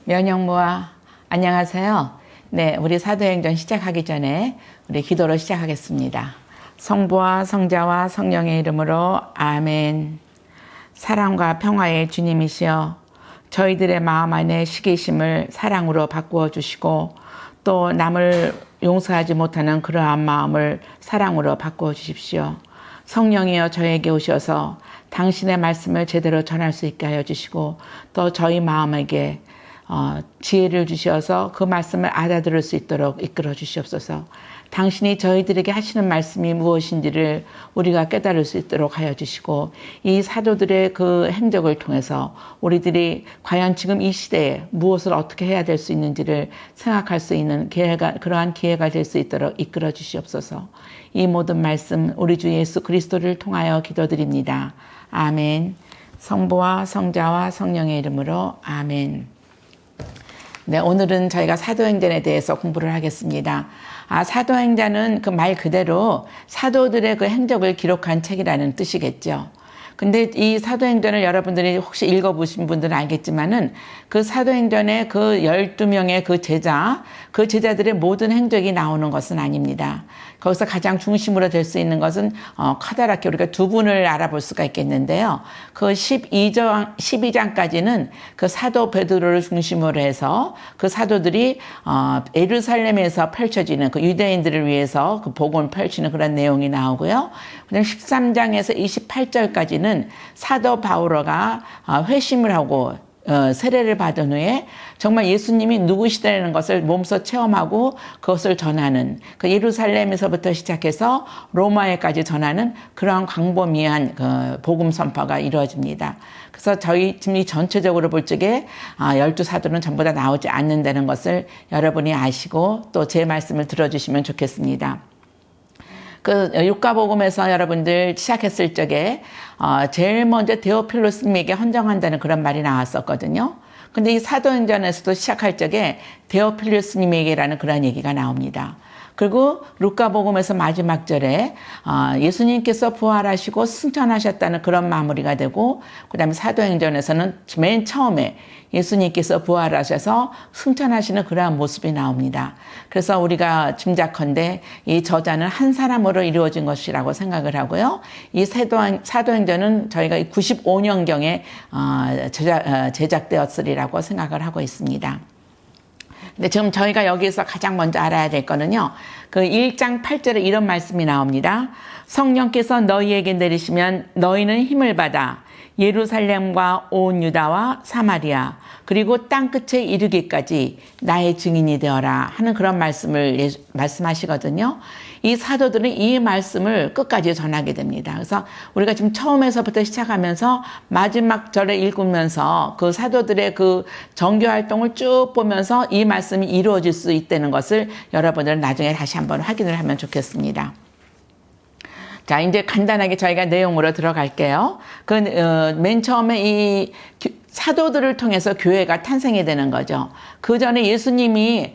면역무아 안녕하세요. 네, 우리 사도행전 시작하기 전에 우리 기도로 시작하겠습니다. 성부와 성자와 성령의 이름으로 아멘. 사랑과 평화의 주님이시여 저희들의 마음 안에 시기심을 사랑으로 바꾸어 주시고 또 남을 용서하지 못하는 그러한 마음을 사랑으로 바꾸어 주십시오. 성령이여 저에게 오셔서 당신의 말씀을 제대로 전할 수 있게 하여 주시고 또 저희 마음에게 지혜를 주셔서 그 말씀을 알아들을 수 있도록 이끌어 주시옵소서. 당신이 저희들에게 하시는 말씀이 무엇인지를 우리가 깨달을 수 있도록 하여 주시고 이 사도들의 그 행적을 통해서 우리들이 과연 지금 이 시대에 무엇을 어떻게 해야 될 수 있는지를 생각할 수 있는 그러한 기회가 될 수 있도록 이끌어 주시옵소서. 이 모든 말씀 우리 주 예수 그리스도를 통하여 기도드립니다. 아멘. 성부와 성자와 성령의 이름으로 아멘. 네, 오늘은 저희가 사도행전에 대해서 공부를 하겠습니다. 사도행전은 그 말 그대로 사도들의 그 행적을 기록한 책이라는 뜻이겠죠. 근데 이 사도행전을 여러분들이 혹시 읽어보신 분들은 알겠지만은 그 사도행전의 그 12명의 그 제자들의 모든 행적이 나오는 것은 아닙니다. 거기서 가장 중심으로 될 수 있는 것은 커다랗게 우리가 두 분을 알아볼 수가 있겠는데요. 그 12장까지는 그 사도 베드로를 중심으로 해서 그 사도들이 예루살렘에서 펼쳐지는 그 유대인들을 위해서 그 복음을 펼치는 그런 내용이 나오고요. 그다음 13장에서 28절까지는 사도 바오로가 회심을 하고 세례를 받은 후에 정말 예수님이 누구시다는 것을 몸소 체험하고 그것을 전하는 그 예루살렘에서부터 시작해서 로마에까지 전하는 그러한 광범위한 그 복음 선포가 이루어집니다. 그래서 저희 지금 이 전체적으로 볼 적에 12사도는 전부 다 나오지 않는다는 것을 여러분이 아시고 또 제 말씀을 들어주시면 좋겠습니다. 그 율가복음에서 여러분들 시작했을 적에 제일 먼저 데오필로스님에게 헌정한다는 그런 말이 나왔었거든요. 근데 이 사도행전에서도 시작할 적에 데오필로스님에게라는 그런 얘기가 나옵니다. 그리고 루카복음에서 마지막 절에 예수님께서 부활하시고 승천하셨다는 그런 마무리가 되고 그 다음에 사도행전에서는 맨 처음에 예수님께서 부활하셔서 승천하시는 그러한 모습이 나옵니다. 그래서 우리가 짐작컨대 이 저자는 한 사람으로 이루어진 것이라고 생각을 하고요. 이 사도행전은 저희가 95년경에 제작되었으리라고 생각을 하고 있습니다. 근데 지금 저희가 여기에서 가장 먼저 알아야 될 거는요. 그 1장 8절에 이런 말씀이 나옵니다. 성령께서 너희에게 내리시면 너희는 힘을 받아 예루살렘과 온 유다와 사마리아 그리고 땅끝에 이르기까지 나의 증인이 되어라 하는 그런 말씀을 말씀하시거든요. 이 사도들은 이 말씀을 끝까지 전하게 됩니다. 그래서 우리가 지금 처음에서부터 시작하면서 마지막 절에 읽으면서 그 사도들의 그 정교 활동을 쭉 보면서 이 말씀이 이루어질 수 있다는 것을 여러분들은 나중에 다시 한번 확인을 하면 좋겠습니다. 자, 이제 간단하게 저희가 내용으로 들어갈게요. 맨 처음에 이 사도들을 통해서 교회가 탄생이 되는 거죠. 그 전에 예수님이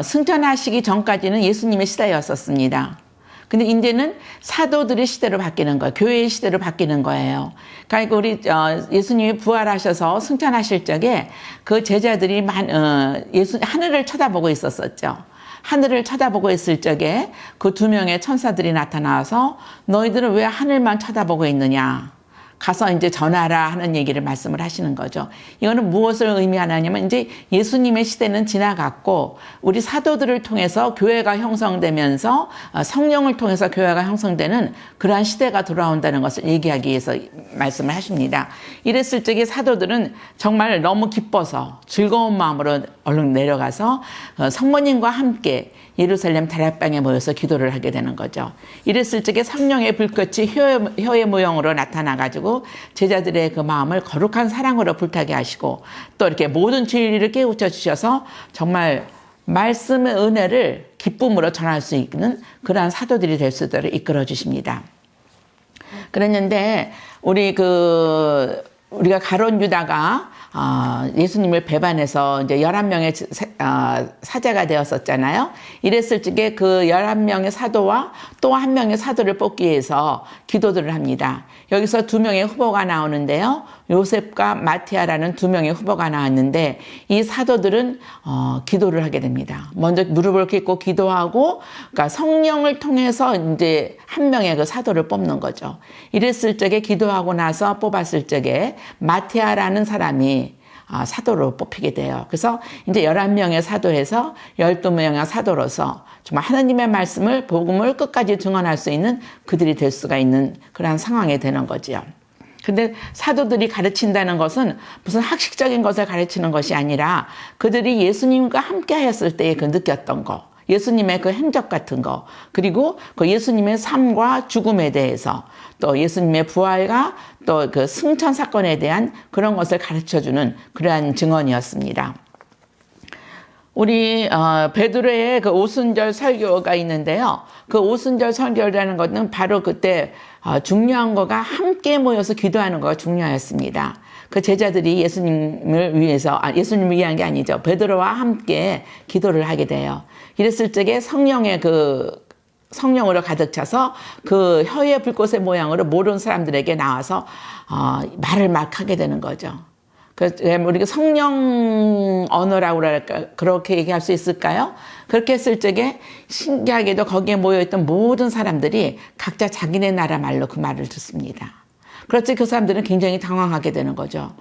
승천하시기 전까지는 예수님의 시대였었습니다. 근데 이제는 사도들의 시대로 바뀌는 거예요. 교회의 시대로 바뀌는 거예요. 그러니까 우리 예수님이 부활하셔서 승천하실 적에 그 제자들이 하늘을 쳐다보고 있었었죠. 하늘을 쳐다보고 있을 적에 그 2명의 천사들이 나타나서 너희들은 왜 하늘만 쳐다보고 있느냐. 가서 이제 전하라 하는 얘기를 말씀을 하시는 거죠. 이거는 무엇을 의미하냐면 이제 예수님의 시대는 지나갔고 우리 사도들을 통해서 교회가 형성되면서 성령을 통해서 교회가 형성되는 그러한 시대가 돌아온다는 것을 얘기하기 위해서 말씀을 하십니다. 이랬을 적에 사도들은 정말 너무 기뻐서 즐거운 마음으로 얼른 내려가서 성모님과 함께 예루살렘 다락방에 모여서 기도를 하게 되는 거죠. 이랬을 적에 성령의 불꽃이 혀의 모형으로 나타나가지고 제자들의 그 마음을 거룩한 사랑으로 불타게 하시고 또 이렇게 모든 진리를 깨우쳐 주셔서 정말 말씀의 은혜를 기쁨으로 전할 수 있는 그러한 사도들이 될 수 있도록 이끌어 주십니다. 그랬는데 우리가 가룟 유다가 예수님을 배반해서 이제 11명의 사제가 되었었잖아요. 이랬을 적에 그 11명의 사도와 또 한 명의 사도를 뽑기 위해서 기도들을 합니다. 여기서 2명의 후보가 나오는데요. 요셉과 마티아라는 두 명의 후보가 나왔는데 이 사도들은 기도를 하게 됩니다. 먼저 무릎을 꿇고 기도하고 그러니까 성령을 통해서 이제 한 명의 그 사도를 뽑는 거죠. 이랬을 적에 기도하고 나서 뽑았을 적에 마티아라는 사람이 사도로 뽑히게 돼요. 그래서 이제 11명의 사도에서 12명의 사도로서 정말 하나님의 말씀을, 복음을 끝까지 증언할 수 있는 그들이 될 수가 있는 그런 상황이 되는 거지요. 근데 사도들이 가르친다는 것은 무슨 학식적인 것을 가르치는 것이 아니라 그들이 예수님과 함께 하였을 때에 그 느꼈던 거, 예수님의 그 행적 같은 거, 그리고 그 예수님의 삶과 죽음에 대해서, 또 예수님의 부활과 또 그 승천 사건에 대한 그런 것을 가르쳐주는 그러한 증언이었습니다. 우리 베드로의 그 오순절 설교가 있는데요. 그 오순절 설교라는 것은 바로 그때 중요한 거가 함께 모여서 기도하는 거가 중요했습니다. 그 제자들이 예수님을 위해서, 예수님을 위한 게 아니죠. 베드로와 함께 기도를 하게 돼요. 이랬을 적에 성령으로 가득 차서 그 혀의 불꽃의 모양으로 모르는 사람들에게 나와서 말을 막 하게 되는 거죠. 우리가 성령 언어라고 할까, 그렇게 얘기할 수 있을까요? 그렇게 했을 적에 신기하게도 거기에 모여있던 모든 사람들이 각자 자기네 나라 말로 그 말을 듣습니다. 그렇지 그 사람들은 굉장히 당황하게 되는 거죠.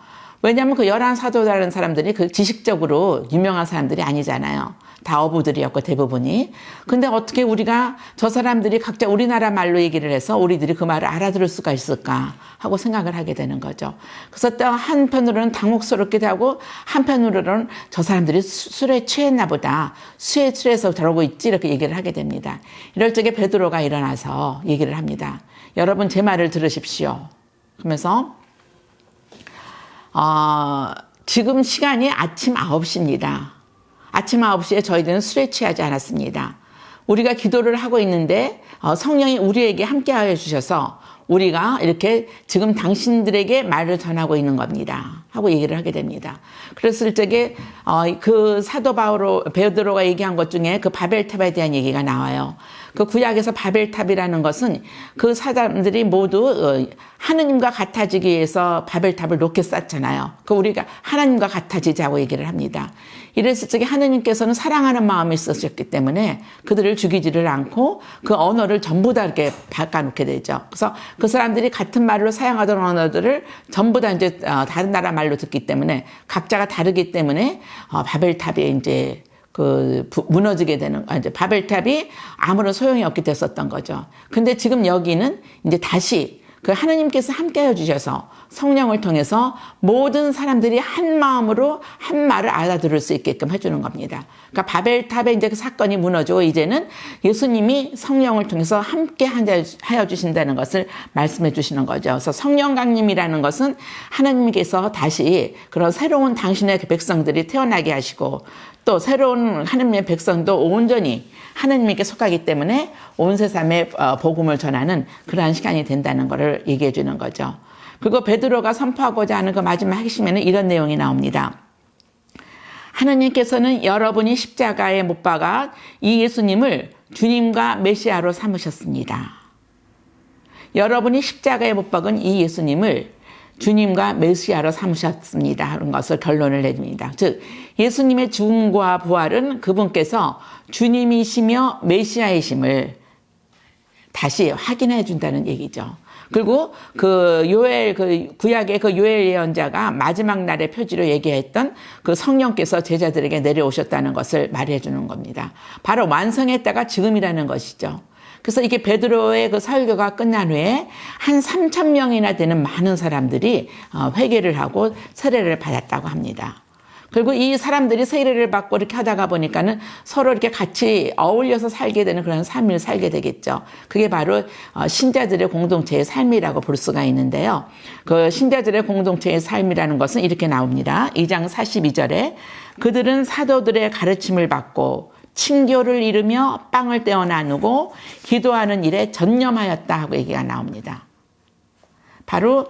왜냐하면 그 11사도라는 사람들이 그 지식적으로 유명한 사람들이 아니잖아요. 다 어부들이었고 대부분이. 근데 어떻게 우리가 저 사람들이 각자 우리나라 말로 얘기를 해서 우리들이 그 말을 알아들을 수가 있을까 하고 생각을 하게 되는 거죠. 그래서 또 한편으로는 당혹스럽기도 하고 한편으로는 저 사람들이 술에 취했나 보다. 술에 취해서 저러고 있지 이렇게 얘기를 하게 됩니다. 이럴 적에 베드로가 일어나서 얘기를 합니다. 여러분 제 말을 들으십시오. 그러면서 지금 시간이 아침 9시입니다. 아침 9시에 저희들은 술에 취하지 않았습니다. 우리가 기도를 하고 있는데 성령이 우리에게 함께하여 주셔서 우리가 이렇게 지금 당신들에게 말을 전하고 있는 겁니다. 하고 얘기를 하게 됩니다. 그랬을 적에 그 사도 베드로가 얘기한 것 중에 그 바벨탑에 대한 얘기가 나와요. 그 구약에서 바벨탑이라는 것은 그 사람들이 모두 하느님과 같아지기 위해서 바벨탑을 높게 쌓잖아요. 그 우리가 하나님과 같아지자고 얘기를 합니다. 이랬을 적에 하느님께서는 사랑하는 마음이 있으셨기 때문에 그들을 죽이지를 않고 그 언어를 전부 다 이렇게 바꿔놓게 되죠. 그래서 그 사람들이 같은 말로 사용하던 언어들을 전부 다 이제 다른 나라 말로 듣기 때문에 각자가 다르기 때문에 바벨탑이 이제 무너지게 되는, 이제 바벨탑이 아무런 소용이 없게 됐었던 거죠. 근데 지금 여기는 이제 다시 그 하느님께서 함께해 주셔서 성령을 통해서 모든 사람들이 한 마음으로 한 말을 알아들을 수 있게끔 해주는 겁니다. 그러니까 바벨탑의 이제 그 사건이 무너지고 이제는 예수님이 성령을 통해서 함께 하여 주신다는 것을 말씀해 주시는 거죠. 그래서 성령 강림이라는 것은 하나님께서 다시 그런 새로운 당신의 백성들이 태어나게 하시고 또 새로운 하나님의 백성도 온전히 하나님께 속하기 때문에 온 세상에 복음을 전하는 그러한 시간이 된다는 것을 얘기해 주는 거죠. 그리고 베드로가 선포하고자 하는 그 마지막 핵심에는 이런 내용이 나옵니다. 하느님께서는 여러분이 십자가에 못 박아 이 예수님을 주님과 메시아로 삼으셨습니다. 여러분이 십자가에 못 박은 이 예수님을 주님과 메시아로 삼으셨습니다 하는 것을 결론을 내줍니다. 즉 예수님의 죽음과 부활은 그분께서 주님이시며 메시아이심을 다시 확인해 준다는 얘기죠. 그리고 구약의 그 요엘 예언자가 마지막 날의 표지로 얘기했던 그 성령께서 제자들에게 내려오셨다는 것을 말해 주는 겁니다. 바로 완성했다가 지금이라는 것이죠. 그래서 이게 베드로의 그 설교가 끝난 후에 한 3,000명이나 되는 많은 사람들이 회개를 하고 세례를 받았다고 합니다. 그리고 이 사람들이 세례를 받고 이렇게 하다가 보니까는 서로 이렇게 같이 어울려서 살게 되는 그런 삶을 살게 되겠죠. 그게 바로 신자들의 공동체의 삶이라고 볼 수가 있는데요. 그 신자들의 공동체의 삶이라는 것은 이렇게 나옵니다. 2장 42절에 그들은 사도들의 가르침을 받고 친교를 이루며 빵을 떼어 나누고 기도하는 일에 전념하였다 하고 얘기가 나옵니다. 바로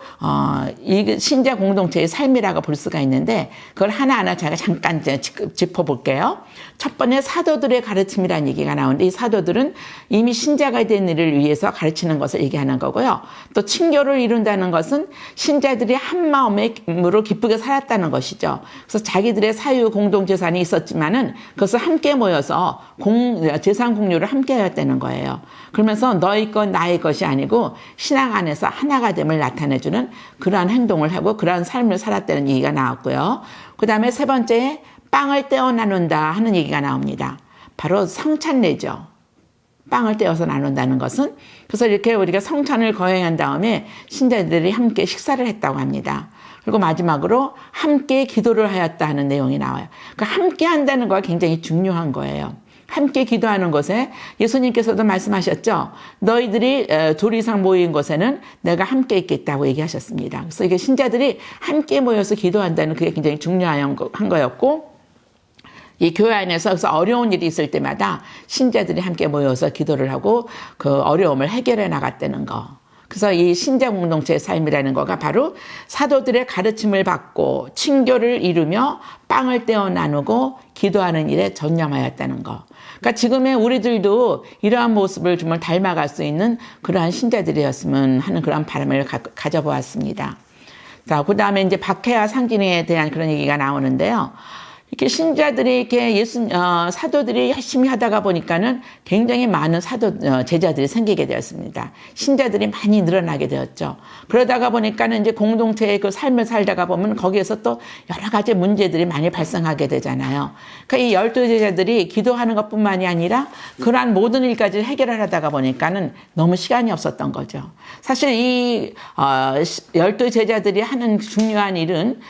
이 신자 공동체의 삶이라고 볼 수가 있는데 그걸 하나하나 제가 잠깐 짚어볼게요. 첫 번째 사도들의 가르침이라는 얘기가 나오는데 이 사도들은 이미 신자가 된 일을 위해서 가르치는 것을 얘기하는 거고요. 또 친교를 이룬다는 것은 신자들이 한 마음으로 기쁘게 살았다는 것이죠. 그래서 자기들의 사유 공동재산이 있었지만은 그것을 함께 모여서 재산 공유를 함께 하였다는 거예요. 그러면서 너희 것 나의 것이 아니고 신앙 안에서 하나가 됨을 나타내주는 그러한 행동을 하고 그러한 삶을 살았다는 얘기가 나왔고요. 그 다음에 세 번째 빵을 떼어 나눈다 하는 얘기가 나옵니다. 바로 성찬례죠. 빵을 떼어서 나눈다는 것은 그래서 이렇게 우리가 성찬을 거행한 다음에 신자들이 함께 식사를 했다고 합니다. 그리고 마지막으로 함께 기도를 하였다 하는 내용이 나와요. 그러니까 함께 한다는 거가 굉장히 중요한 거예요. 함께 기도하는 것에 예수님께서도 말씀하셨죠. 너희들이 둘 이상 모인 곳에는 내가 함께 있겠다고 얘기하셨습니다. 그래서 이게 신자들이 함께 모여서 기도한다는 그게 굉장히 중요한 거였고 이 교회 안에서 어려운 일이 있을 때마다 신자들이 함께 모여서 기도를 하고 그 어려움을 해결해 나갔다는 거. 그래서 이 신자 공동체의 삶이라는 거가 바로 사도들의 가르침을 받고 친교를 이루며 빵을 떼어 나누고 기도하는 일에 전념하였다는 거. 그러니까 지금의 우리들도 이러한 모습을 정말 닮아갈 수 있는 그러한 신자들이었으면 하는 그런 바람을 가져보았습니다. 자, 그 다음에 이제 박해와 상진에 대한 그런 얘기가 나오는데요. 이렇게 신자들이 이렇게 사도들이 열심히 하다가 보니까는 굉장히 많은 제자들이 생기게 되었습니다. 신자들이 많이 늘어나게 되었죠. 그러다가 보니까는 이제 공동체의 그 삶을 살다가 보면 거기에서 또 여러 가지 문제들이 많이 발생하게 되잖아요. 그러니까 이 12제자들이 기도하는 것뿐만이 아니라 그러한 모든 일까지 해결을 하다가 보니까는 너무 시간이 없었던 거죠. 사실 이 12제자들이 하는 중요한 일은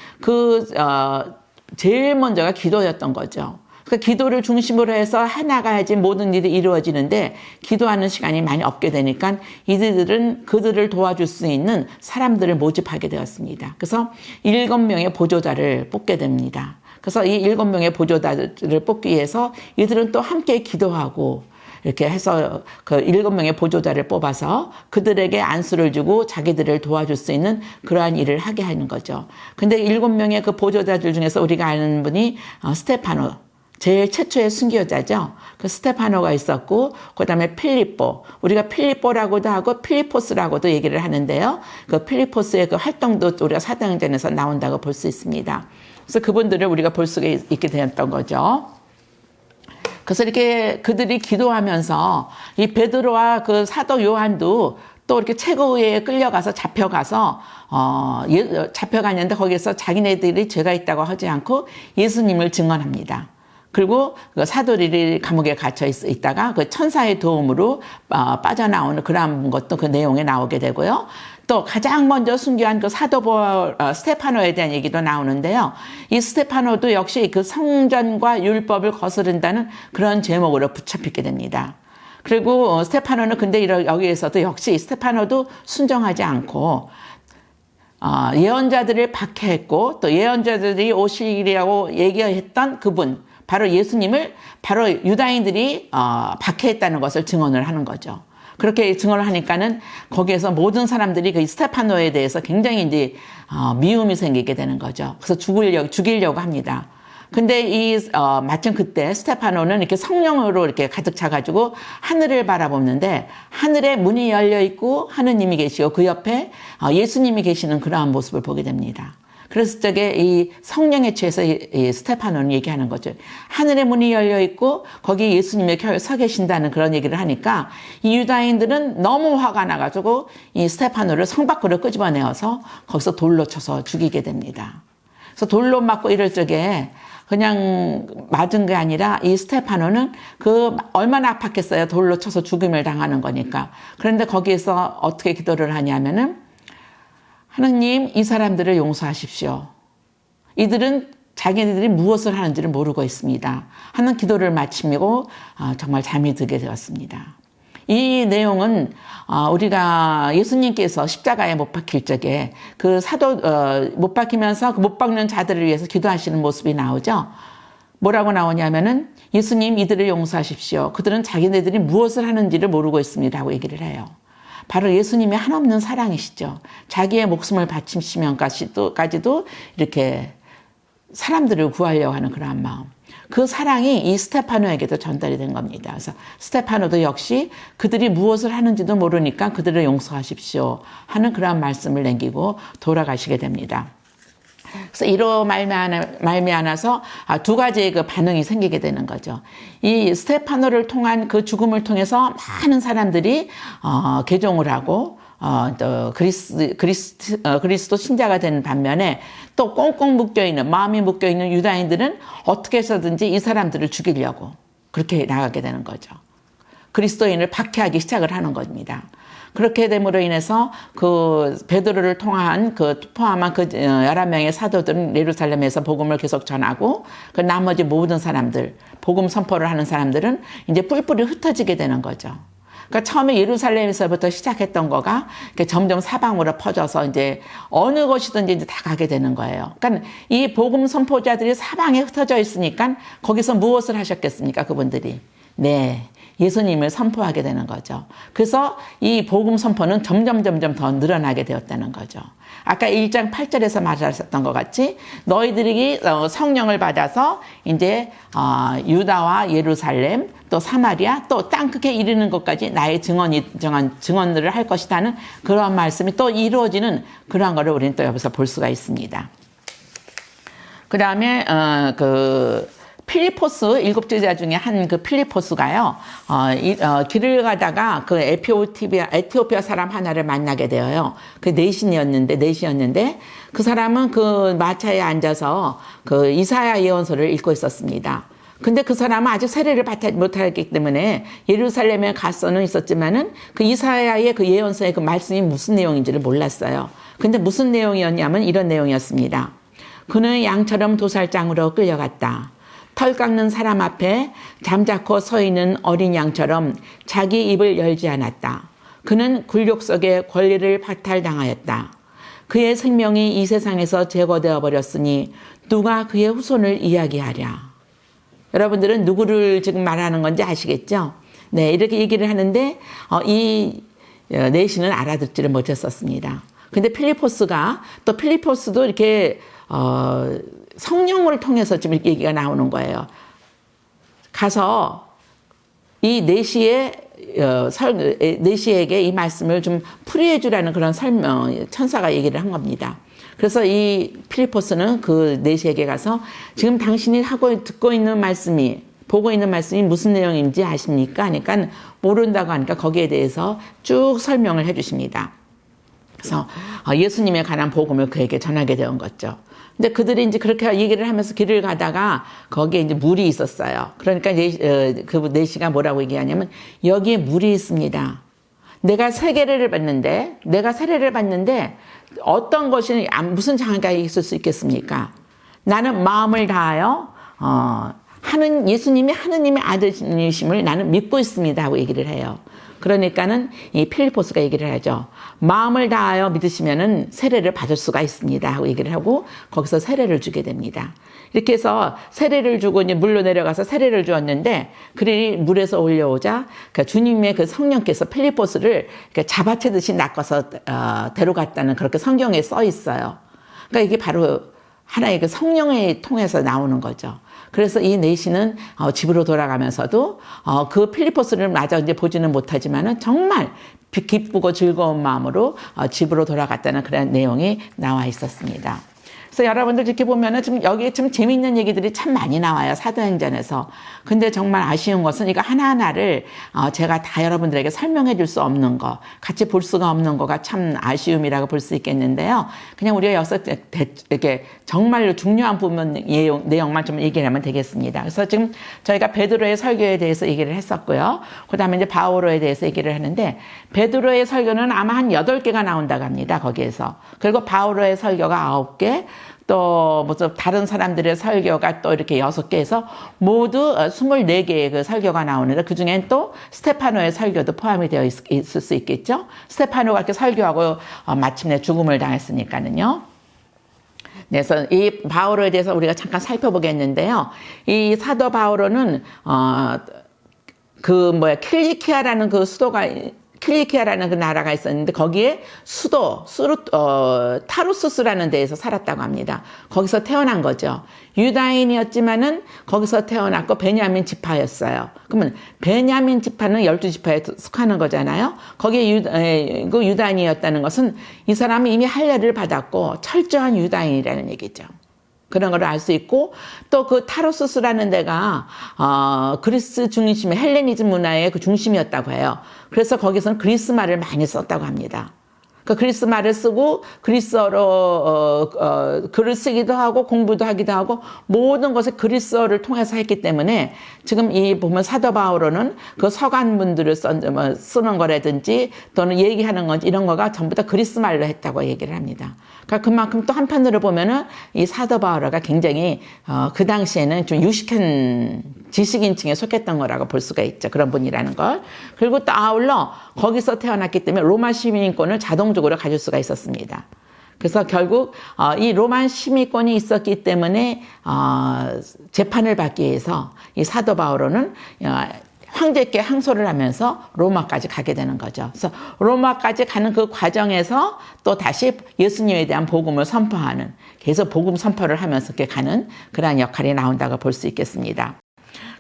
제일 먼저가 기도였던 거죠. 그러니까 기도를 중심으로 해서 해나가야지 모든 일이 이루어지는데 기도하는 시간이 많이 없게 되니까 이들은 그들을 도와줄 수 있는 사람들을 모집하게 되었습니다. 그래서 7명의 보조자를 뽑게 됩니다. 그래서 이 7명의 보조자들을 뽑기 위해서 이들은 또 함께 기도하고 이렇게 해서 그 7명의 보조자를 뽑아서 그들에게 안수를 주고 자기들을 도와줄 수 있는 그러한 일을 하게 하는 거죠. 근데 7명의 그 보조자들 중에서 우리가 아는 분이 스테파노, 제일 최초의 순교자죠. 그 스테파노가 있었고, 그 다음에 필리포, 우리가 필리포라고도 하고 필리포스라고도 얘기를 하는데요. 그 필리포스의 그 활동도 우리가 사도행전에서 나온다고 볼 수 있습니다. 그래서 그분들을 우리가 볼 수가 있게 되었던 거죠. 그래서 이렇게 그들이 기도하면서 이 베드로와 그 사도 요한도 또 이렇게 최고위에 끌려가서 잡혀갔는데 거기서 자기네들이 죄가 있다고 하지 않고 예수님을 증언합니다. 그리고 그 사도들이 감옥에 갇혀 있다가 그 천사의 도움으로 빠져나오는 그런 것도 그 내용에 나오게 되고요. 또 가장 먼저 순교한 그 사도 스테파노에 대한 얘기도 나오는데요. 이 스테파노도 역시 그 성전과 율법을 거스른다는 그런 제목으로 붙잡히게 됩니다. 그리고 스테파노는 근데 여기에서도 역시 스테파노도 순종하지 않고 예언자들을 박해했고 또 예언자들이 오시리라고 얘기했던 그분 바로 예수님을 바로 유다인들이 박해했다는 것을 증언을 하는 거죠. 그렇게 증언을 하니까는 거기에서 모든 사람들이 그 스테파노에 대해서 굉장히 이제 미움이 생기게 되는 거죠. 그래서 죽이려고 합니다. 근데 마침 그때 스테파노는 이렇게 성령으로 이렇게 가득 차가지고 하늘을 바라보는데 하늘에 문이 열려 있고 하느님이 계시고 그 옆에 예수님이 계시는 그러한 모습을 보게 됩니다. 그래서 저게 이 성령에 취해서 이 스테파노는 얘기하는 거죠. 하늘의 문이 열려 있고 거기 예수님이 서 계신다는 그런 얘기를 하니까 이 유다인들은 너무 화가 나가지고 이 스테파노를 성 밖으로 끄집어내어서 거기서 돌로 쳐서 죽이게 됩니다. 그래서 돌로 맞고 이럴 적에 그냥 맞은 게 아니라 이 스테파노는 얼마나 아팠겠어요. 돌로 쳐서 죽임을 당하는 거니까. 그런데 거기에서 어떻게 기도를 하냐면은 하느님, 이 사람들을 용서하십시오. 이들은 자기네들이 무엇을 하는지를 모르고 있습니다. 하는 기도를 마치고 정말 잠이 들게 되었습니다. 이 내용은 우리가 예수님께서 십자가에 못 박힐 적에 그 못 박히면서 못 박는 자들을 위해서 기도하시는 모습이 나오죠. 뭐라고 나오냐면은 예수님 이들을 용서하십시오. 그들은 자기네들이 무엇을 하는지를 모르고 있습니다. 하고 얘기를 해요. 바로 예수님의 한없는 사랑이시죠. 자기의 목숨을 바치시면까지도 이렇게 사람들을 구하려고 하는 그러한 마음. 그 사랑이 이 스테파노에게도 전달이 된 겁니다. 그래서 스테파노도 역시 그들이 무엇을 하는지도 모르니까 그들을 용서하십시오 하는 그러한 말씀을 남기고 돌아가시게 됩니다. 그래서 이로 말미암아서 두 가지의 그 반응이 생기게 되는 거죠. 이 스테파노를 통한 그 죽음을 통해서 많은 사람들이 개종을 하고 또 그리스도 신자가 되는 반면에 또 꽁꽁 묶여있는 마음이 묶여있는 유다인들은 어떻게 해서든지 이 사람들을 죽이려고 그렇게 나가게 되는 거죠. 그리스도인을 박해하기 시작을 하는 겁니다. 그렇게 됨으로 인해서 그 베드로를 통한 포함한 11명의 사도들은 예루살렘에서 복음을 계속 전하고 그 나머지 모든 사람들, 복음 선포를 하는 사람들은 이제 뿔뿔이 흩어지게 되는 거죠. 그러니까 처음에 예루살렘에서부터 시작했던 거가 점점 사방으로 퍼져서 이제 어느 곳이든지 이제 다 가게 되는 거예요. 그러니까 이 복음 선포자들이 사방에 흩어져 있으니까 거기서 무엇을 하셨겠습니까? 그분들이. 네. 예수님을 선포하게 되는 거죠. 그래서 이 복음 선포는 점점 더 늘어나게 되었다는 거죠. 아까 1장 8절에서 말하셨던 것 같이 너희들이 성령을 받아서 이제 유다와 예루살렘 또 사마리아 또 땅 끝에 이르는 것까지 나의 증언들을 할 것이라는 그런 말씀이 또 이루어지는 그러한 거를 우리는 또 여기서 볼 수가 있습니다. 그 다음에 필리포스 일곱 제자 중에 한 그 필리포스가요, 길을 가다가 그 에티오피아 사람 하나를 만나게 되어요. 그 넷이었는데 그 사람은 그 마차에 앉아서 그 이사야 예언서를 읽고 있었습니다. 근데 그 사람은 아직 세례를 받지 못하기 때문에 예루살렘에 가서는 있었지만은 그 이사야의 그 예언서의 그 말씀이 무슨 내용인지를 몰랐어요. 근데 무슨 내용이었냐면 이런 내용이었습니다. 그는 양처럼 도살장으로 끌려갔다. 털 깎는 사람 앞에 잠자코 서 있는 어린 양처럼 자기 입을 열지 않았다. 그는 굴욕 속에 권리를 박탈당하였다. 그의 생명이 이 세상에서 제거되어 버렸으니 누가 그의 후손을 이야기하랴. 여러분들은 누구를 지금 말하는 건지 아시겠죠? 네, 이렇게 얘기를 하는데 이 내시는 알아듣지를 못했었습니다. 근데 필리포스도 이렇게 성령을 통해서 지금 이렇게 얘기가 나오는 거예요. 가서 이 내시에게 이 말씀을 좀 풀이해 주라는 그런 천사가 얘기를 한 겁니다. 그래서 이 필리포스는 그 내시에게 가서 지금 당신이 듣고 있는 말씀이 보고 있는 말씀이 무슨 내용인지 아십니까? 하니까 모른다고 하니까 거기에 대해서 쭉 설명을 해 주십니다. 그래서 예수님에 관한 복음을 그에게 전하게 된 거죠. 근데 그들이 이제 그렇게 얘기를 하면서 길을 가다가 거기에 이제 물이 있었어요. 그러니까 그 내시가 뭐라고 얘기하냐면 여기에 물이 있습니다. 내가 세례를 받는데 어떤 것이 무슨 장애가 있을 수 있겠습니까? 나는 마음을 다하여 예수님이 하느님의 아들이심을 나는 믿고 있습니다 하고 얘기를 해요. 그러니까는 이 필리포스가 얘기를 하죠. 마음을 다하여 믿으시면은 세례를 받을 수가 있습니다 하고 얘기를 하고 거기서 세례를 주게 됩니다. 이렇게 해서 세례를 주고 이제 물로 내려가서 세례를 주었는데 그들이 물에서 올려오자 그러니까 주님의 그 성령께서 필리포스를 잡아채듯이 낚아서 데려갔다는 그렇게 성경에 써 있어요. 그러니까 이게 바로 하나의 그 성령을 통해서 나오는 거죠. 그래서 이 내시는 집으로 돌아가면서도 그 필리포스를 마저 이제 보지는 못하지만은 정말 기쁘고 즐거운 마음으로 집으로 돌아갔다는 그런 내용이 나와 있었습니다. 그래서 여러분들 이렇게 보면은 좀 여기에 좀 재미있는 얘기들이 참 많이 나와요. 사도행전에서. 근데 정말 아쉬운 것은 이거 하나하나를 제가 다 여러분들에게 설명해 줄 수 없는 거, 같이 볼 수가 없는 거가 참 아쉬움이라고 볼 수 있겠는데요. 그냥 우리가 여기서 이렇게 정말로 중요한 부분 내용만 좀 얘기를 하면 되겠습니다. 그래서 지금 저희가 베드로의 설교에 대해서 얘기를 했었고요. 그 다음에 이제 바오로에 대해서 얘기를 하는데 베드로의 설교는 아마 한 8개가 나온다고 합니다. 거기에서. 그리고 바오로의 설교가 9개, 또 무슨 다른 사람들의 설교가 또 이렇게 6개에서 모두 24개의 그 설교가 나오는데 그중엔 또 스테파노의 설교도 포함이 되어 있을 수 있겠죠. 스테파노가 이렇게 설교하고 마침내 죽음을 당했으니까는요. 그래서 이 바오로에 대해서 우리가 잠깐 살펴보겠는데요. 이 사도 바오로는 킬리키아라는 그 수도가 킬리키아라는 그 나라가 있었는데 거기에 수도 타루스스라는 데에서 살았다고 합니다. 거기서 태어난 거죠. 유다인이었지만은 거기서 태어났고 베냐민 지파였어요. 그러면 베냐민 지파는 12지파에 속하는 거잖아요. 거기에 유다인이었다는 것은 이 사람은 이미 할례를 받았고 철저한 유다인이라는 얘기죠. 그런 걸 알 수 있고, 또 그 타로스스라는 데가 그리스 중심의 헬레니즘 문화의 그 중심이었다고 해요. 그래서 거기서는 그리스 말을 많이 썼다고 합니다. 그 그리스 말을 쓰고 그리스어로 글을 쓰기도 하고 공부도 하기도 하고 모든 것을 그리스어를 통해서 했기 때문에 지금 이 보면 사도 바오로는 그 서간문들을 쓰는 거라든지 또는 얘기하는 건지 이런 거가 전부 다 그리스 말로 했다고 얘기를 합니다. 그러니까 그만큼 또 한편으로 보면은 이 사도 바오로가 굉장히 그 당시에는 좀 유식한 지식인층에 속했던 거라고 볼 수가 있죠. 그런 분이라는 걸. 그리고 또 아울러 거기서 태어났기 때문에 로마 시민권을 자동적으로 가질 수가 있었습니다. 그래서 결국 이 로마 시민권이 있었기 때문에 재판을 받기 위해서 이 사도 바오로는 황제께 항소를 하면서 로마까지 가게 되는 거죠. 그래서 로마까지 가는 그 과정에서 또 다시 예수님에 대한 복음을 선포하는, 계속 복음 선포를 하면서 이렇게 가는 그러한 역할이 나온다고 볼 수 있겠습니다.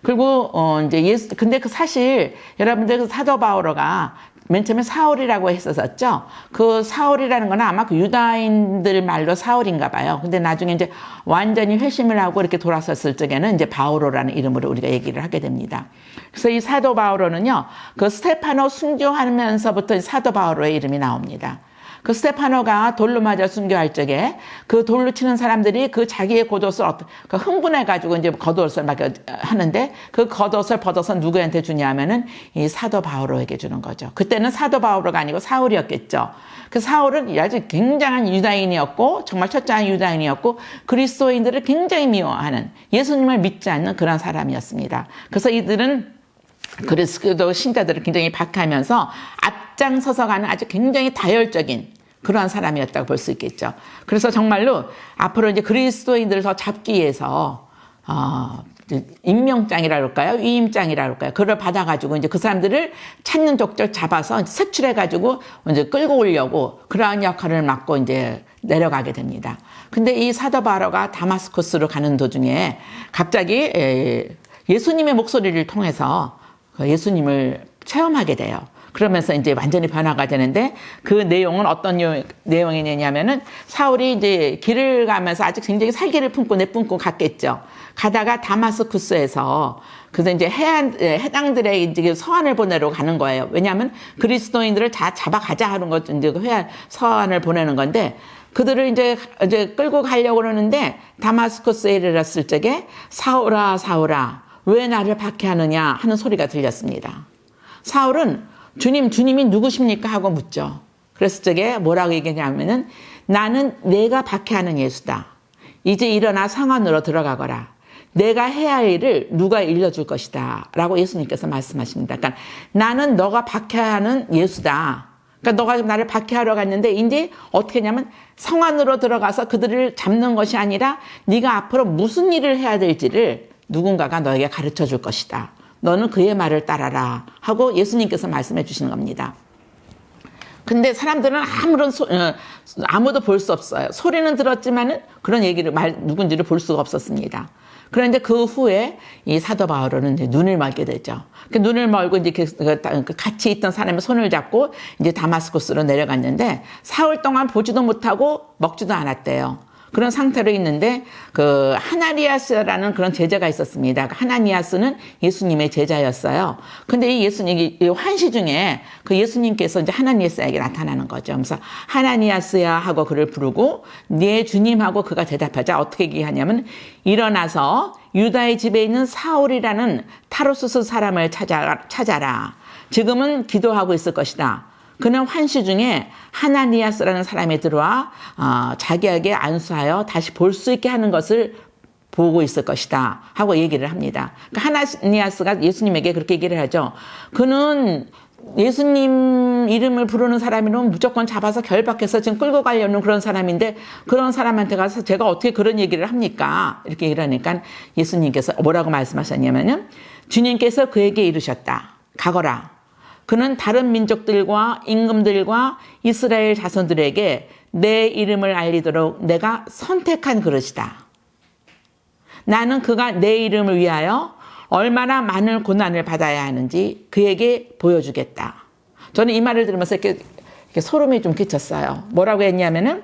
그리고 근데 그 사실 여러분들 그 사도 바오로가 맨 처음에 사울이라고 했었죠. 그 사울이라는 건 아마 그 유다인들 말로 사울인가 봐요. 근데 나중에 이제 완전히 회심을 하고 이렇게 돌아섰을 적에는 이제 바오로라는 이름으로 우리가 얘기를 하게 됩니다. 그래서 이 사도 바오로는요, 그 스테파노 순교하면서부터 사도 바오로의 이름이 나옵니다. 그 스테파노가 돌로 맞아 순교할 적에 그 돌로 치는 사람들이 그 자기의 겉옷을 흥분해가지고 이제 겉옷을 막 하는데 그 겉옷을 벗어서 누구한테 주냐면은 이 사도 바오로에게 주는 거죠. 그때는 사도 바오로가 아니고 사울이었겠죠. 그 사울은 아주 굉장한 유다인이었고 정말 철저한 유다인이었고 그리스도인들을 굉장히 미워하는, 예수님을 믿지 않는 그런 사람이었습니다. 그래서 이들은 그리스도 신자들을 굉장히 박해하면서 앞장서서 가는 아주 굉장히 다혈적인 그러한 사람이었다고 볼 수 있겠죠. 그래서 정말로 앞으로 이제 그리스도인들을 더 잡기 위해서 임명장이라 그럴까요? 위임장이라 그럴까요? 그걸 받아가지고 이제 그 사람들을 찾는 족적 잡아서 색출해가지고 이제 끌고 오려고 그러한 역할을 맡고 이제 내려가게 됩니다. 근데 이 사도 바오로가 다마스쿠스로 가는 도중에 갑자기 예수님의 목소리를 통해서 예수님을 체험하게 돼요. 그러면서 이제 완전히 변화가 되는데 그 내용은 어떤 내용이냐면은 사울이 이제 길을 가면서 아직 굉장히 살기를 품고 내뿜고 갔겠죠. 가다가 다마스쿠스에서 그래서 이제 해당들의 이제 서한을 보내러 가는 거예요. 왜냐하면 그리스도인들을 다 잡아가자 하는 것 이제 서한을 보내는 건데 그들을 이제 끌고 가려고 그러는데 다마스쿠스에 이르렀을 적에 사울아 사울아 왜 나를 박해하느냐 하는 소리가 들렸습니다. 사울은 주님이 누구십니까? 하고 묻죠. 그랬을 적에 뭐라고 얘기하냐면은 나는 내가 박해하는 예수다. 이제 일어나 성안으로 들어가거라. 내가 해야 할 일을 누가 일러줄 것이다. 라고 예수님께서 말씀하십니다. 그러니까 나는 너가 박해하는 예수다. 그러니까 너가 나를 박해하러 갔는데 이제 어떻게 하냐면 성안으로 들어가서 그들을 잡는 것이 아니라 네가 앞으로 무슨 일을 해야 될지를 누군가가 너에게 가르쳐 줄 것이다. 너는 그의 말을 따라라 하고 예수님께서 말씀해 주시는 겁니다. 근데 사람들은 아무도 볼 수 없어요. 소리는 들었지만은 그런 얘기를 누군지를 볼 수가 없었습니다. 그런데 그 후에 이 사도 바오로는 이제 눈을 멀게 되죠. 그 눈을 멀고 이제 같이 있던 사람의 손을 잡고 이제 다마스쿠스로 내려갔는데 사흘 동안 보지도 못하고 먹지도 않았대요. 그런 상태로 있는데 그 하나니아스라는 그런 제자가 있었습니다. 하나니아스는 예수님의 제자였어요. 근데 이 예수님이 환시 중에 그 예수님께서 이제 하나니아스에게 나타나는 거죠. 그래서 하나니아스야 하고 그를 부르고 네 주님하고 그가 대답하자 어떻게 얘기하냐면 일어나서 유다의 집에 있는 사울이라는 타로스스 사람을 찾아라. 지금은 기도하고 있을 것이다. 그는 환시 중에 하나니아스라는 사람이 들어와 자기에게 안수하여 다시 볼 수 있게 하는 것을 보고 있을 것이다 하고 얘기를 합니다. 그러니까 하나니아스가 예수님에게 그렇게 얘기를 하죠. 그는 예수님 이름을 부르는 사람이면 무조건 잡아서 결박해서 지금 끌고 가려는 그런 사람인데 그런 사람한테 가서 제가 어떻게 그런 얘기를 합니까? 이렇게 이러니까 예수님께서 뭐라고 말씀하셨냐면은 주님께서 그에게 이르셨다. 가거라. 그는 다른 민족들과 임금들과 이스라엘 자손들에게 내 이름을 알리도록 내가 선택한 그릇이다. 나는 그가 내 이름을 위하여 얼마나 많은 고난을 받아야 하는지 그에게 보여주겠다. 저는 이 말을 들으면서 이렇게 소름이 좀 끼쳤어요. 뭐라고 했냐면은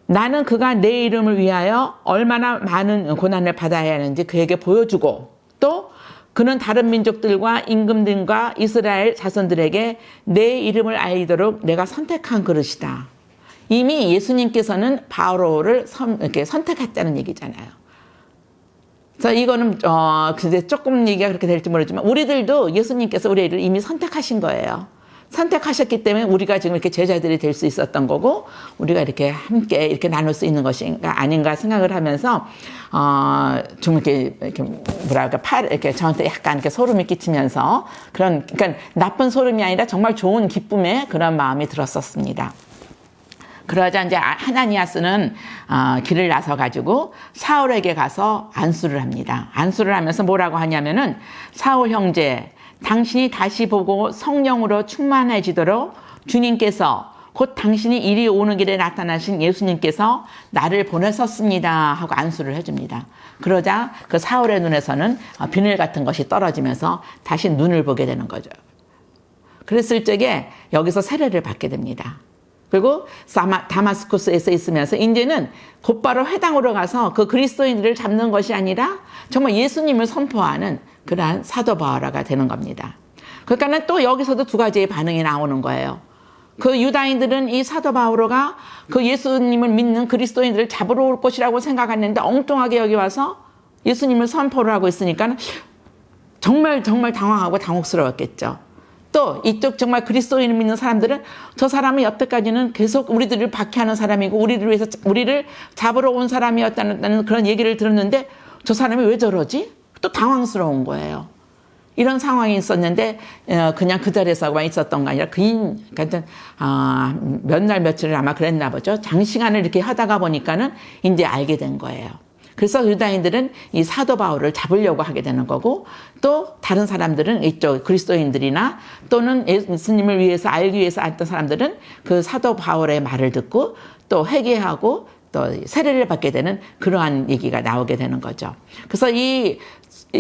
나는 그가 내 이름을 위하여 얼마나 많은 고난을 받아야 하는지 그에게 보여주고, 또 그는 다른 민족들과 임금들과 이스라엘 자손들에게 내 이름을 알리도록 내가 선택한 그릇이다. 이미 예수님께서는 바오로를 이렇게 선택했다는 얘기잖아요. 그래서 이거는 근데 조금 얘기가 그렇게 될지 모르지만 우리들도 예수님께서 우리를 이미 선택하신 거예요. 선택하셨기 때문에 우리가 지금 이렇게 제자들이 될 수 있었던 거고, 우리가 이렇게 함께 이렇게 나눌 수 있는 것인가 아닌가 생각을 하면서 좀 이렇게 뭐랄까 이렇게 저한테 약간 이렇게 소름이 끼치면서 그러니까 나쁜 소름이 아니라 정말 좋은 기쁨의 그런 마음이 들었었습니다. 그러자 이제 하나니아스는 길을 나서 가지고 사울에게 가서 안수를 합니다. 안수를 하면서 뭐라고 하냐면은 사울 형제, 당신이 다시 보고 성령으로 충만해지도록 주님께서 곧 당신이 이리 오는 길에 나타나신 예수님께서 나를 보내셨습니다 하고 안수를 해줍니다. 그러자 그 사울의 눈에서는 비늘 같은 것이 떨어지면서 다시 눈을 보게 되는 거죠. 그랬을 적에 여기서 세례를 받게 됩니다. 그리고 다마스쿠스에서 있으면서 이제는 곧바로 회당으로 가서 그 그리스도인들을 잡는 것이 아니라 정말 예수님을 선포하는 그러한 사도 바오로가 되는 겁니다. 그러니까는 또 여기서도 두 가지의 반응이 나오는 거예요. 그 유다인들은 이 사도 바오로가 그 예수님을 믿는 그리스도인들을 잡으러 올 것이라고 생각했는데 엉뚱하게 여기 와서 예수님을 선포를 하고 있으니까 정말 당황하고 당혹스러웠겠죠. 또 이쪽 정말 그리스도인을 믿는 사람들은 저 사람이 여태까지는 계속 우리들을 박해하는 사람이고 우리를 잡으러 온 사람이었다는 그런 얘기를 들었는데 저 사람이 왜 저러지? 또 당황스러운 거예요. 이런 상황이 있었는데 그냥 그 자리에서만 있었던 거 아니라 그러니까 몇 날 며칠을 아마 그랬나 보죠. 장시간을 이렇게 하다가 보니까는 이제 알게 된 거예요. 그래서 유다인들은 이 사도 바울을 잡으려고 하게 되는 거고, 또 다른 사람들은 이쪽 그리스도인들이나 또는 예수님을 위해서 알기 위해서 왔던 사람들은 그 사도 바울의 말을 듣고 또 회개하고 또 세례를 받게 되는 그러한 얘기가 나오게 되는 거죠. 그래서 이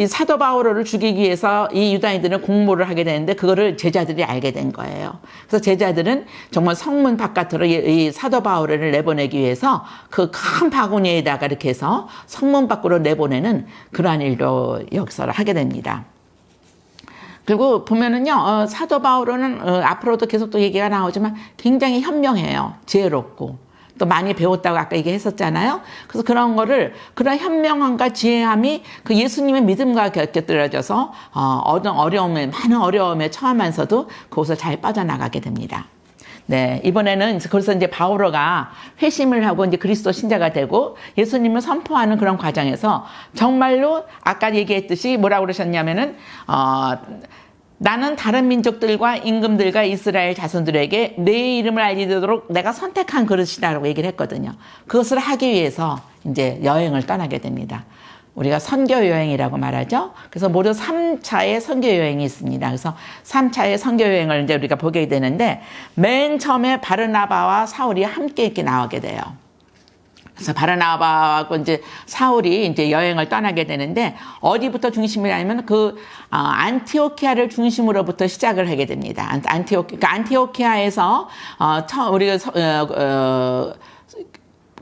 사도 바오로를 죽이기 위해서 이 유다인들은 공모를 하게 되는데 그거를 제자들이 알게 된 거예요. 그래서 제자들은 정말 성문 바깥으로 이 사도 바오로를 내보내기 위해서 그 큰 바구니에다가 이렇게 해서 성문 밖으로 내보내는 그러한 일도 역사를 하게 됩니다. 그리고 보면은요, 사도 바오로는 앞으로도 계속 또 얘기가 나오지만 굉장히 현명해요. 지혜롭고. 또 많이 배웠다고 아까 얘기했었잖아요. 그래서 그런 현명함과 지혜함이 그 예수님의 믿음과 곁들여져서 많은 어려움에 처하면서도 그곳을 잘 빠져나가게 됩니다. 네, 이번에는 그래서 이제 바오로가 회심을 하고 이제 그리스도 신자가 되고 예수님을 선포하는 그런 과정에서 정말로 아까 얘기했듯이 뭐라고 그러셨냐면은 나는 다른 민족들과 임금들과 이스라엘 자손들에게 내 이름을 알리도록 내가 선택한 그릇이다라고 얘기를 했거든요. 그것을 하기 위해서 이제 여행을 떠나게 됩니다. 우리가 선교 여행이라고 말하죠. 그래서 모두 3차의 선교 여행이 있습니다. 그래서 3차의 선교 여행을 이제 우리가 보게 되는데 맨 처음에 바르나바와 사울이 함께 이렇게 나오게 돼요. 그래서 바르나바하고 이제 사울이 이제 여행을 떠나게 되는데 어디부터 중심이냐면 안티오키아를 중심으로부터 시작을 하게 됩니다. 안티오키아에서 우리가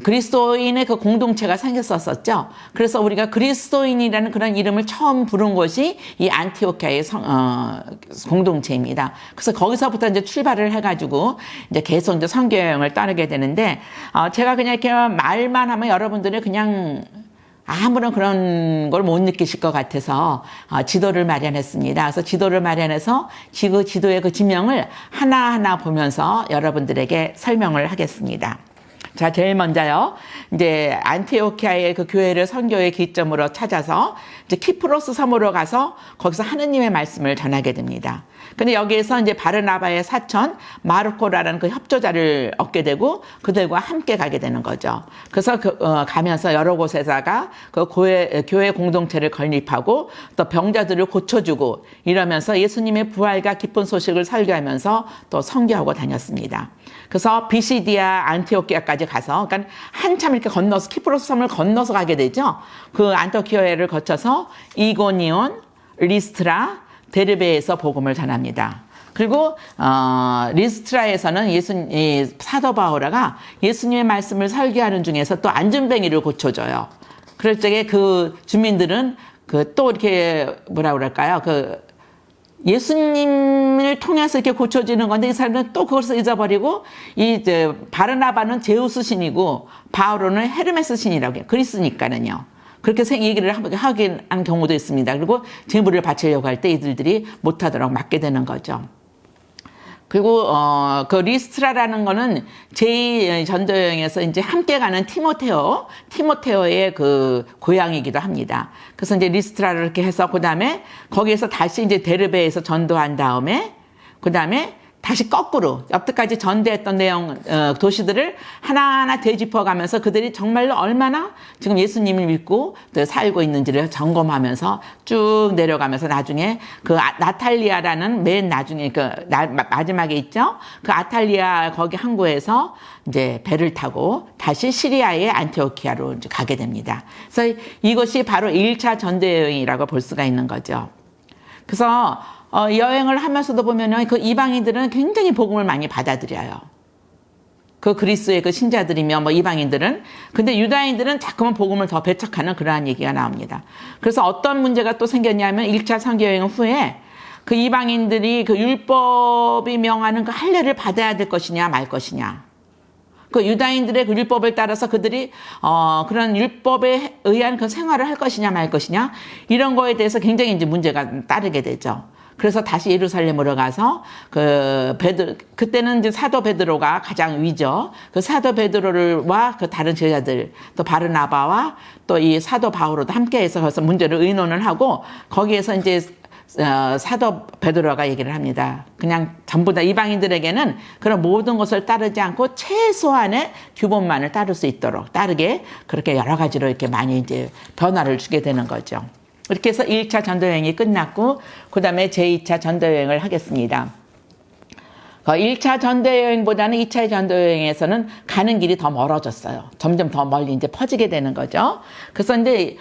그리스도인의 그 공동체가 생겼었죠. 그래서 우리가 그리스도인이라는 그런 이름을 처음 부른 곳이 이 안티오키아의 공동체입니다. 그래서 거기서부터 이제 출발을 해가지고 이제 계속 이제 선교 여행을 따르게 되는데, 제가 그냥 이렇게 말만 하면 여러분들이 그냥 아무런 그런 걸 못 느끼실 것 같아서 지도를 마련했습니다. 그래서 지도를 마련해서 지도의 그 지명을 하나하나 보면서 여러분들에게 설명을 하겠습니다. 자, 제일 먼저요. 이제 안티오키아의 그 교회를 선교의 기점으로 찾아서 이제 키프로스 섬으로 가서 거기서 하느님의 말씀을 전하게 됩니다. 근데 여기에서 이제 바르나바의 사촌 마르코라는 그 협조자를 얻게 되고 그들과 함께 가게 되는 거죠. 그래서 가면서 여러 곳에다가 그 교회 공동체를 건립하고 또 병자들을 고쳐주고 이러면서 예수님의 부활과 기쁜 소식을 설교하면서 또 선교하고 다녔습니다. 그래서 비시디아 안티오키아까지 가서 그러니까 한참 이렇게 건너서 키프로스 섬을 건너서 가게 되죠. 그 안티오키아를 거쳐서 이고니온, 리스트라, 데르베에서 복음을 전합니다. 그리고 리스트라에서는 사도 바오라가 예수님의 말씀을 설교하는 중에서 또 안전뱅이를 고쳐줘요. 그럴 적에 그 주민들은 또 이렇게 뭐라 그럴까요? 예수님을 통해서 이렇게 고쳐지는 건데 이 사람들은 또 그것을 잊어버리고 바르나바는 제우스 신이고 바오로는 헤르메스 신이라고 해요. 그리스니까는요. 그렇게 얘기를 하긴 한 경우도 있습니다. 그리고 제물을 바치려고 할 때 이들이 못하도록 막게 되는 거죠. 그리고 그 리스트라라는 거는 제2전도여행에서 이제 함께 가는 티모테오의 그 고향이기도 합니다. 그래서 이제 리스트라를 이렇게 해서 그다음에 거기에서 다시 이제 데르베에서 전도한 다음에 그다음에 다시 거꾸로 여태까지 전대했던 도시들을 하나하나 되짚어가면서 그들이 정말로 얼마나 지금 예수님을 믿고 살고 있는지를 점검하면서 쭉 내려가면서 나중에 그 나탈리아라는 맨 나중에 마지막에 있죠. 그 아탈리아 거기 항구에서 이제 배를 타고 다시 시리아의 안티오키아로 이제 가게 됩니다. 그래서 이것이 바로 1차 전도 여행이라고 볼 수가 있는 거죠. 그래서 여행을 하면서도 보면은 그 이방인들은 굉장히 복음을 많이 받아들여요. 그 그리스의 그 신자들이며 뭐 이방인들은. 근데 유다인들은 자꾸만 복음을 더 배척하는 그러한 얘기가 나옵니다. 그래서 어떤 문제가 또 생겼냐면 1차 선교여행 후에 그 이방인들이 그 율법이 명하는 그 할례를 받아야 될 것이냐 말 것이냐. 그 유다인들의 그 율법을 따라서 그들이 그런 율법에 의한 그 생활을 할 것이냐 말 것이냐 이런 거에 대해서 굉장히 이제 문제가 따르게 되죠. 그래서 다시 예루살렘으로 가서 그때는 이제 사도 베드로가 가장 위죠. 그 사도 베드로와 그 다른 제자들 또 바르나바와 또 이 사도 바오로도 함께해서 거기서 문제를 의논을 하고 거기에서 이제 사도 베드로가 얘기를 합니다. 그냥 전부 다 이방인들에게는 그런 모든 것을 따르지 않고 최소한의 규범만을 따를 수 있도록 따르게 그렇게 여러 가지로 이렇게 많이 이제 변화를 주게 되는 거죠. 이렇게 해서 1차 전도여행이 끝났고 그 다음에 제2차 전도여행을 하겠습니다. 1차 전도여행보다는 2차 전도여행에서는 가는 길이 더 멀어졌어요. 점점 더 멀리 이제 퍼지게 되는 거죠. 그래서 이제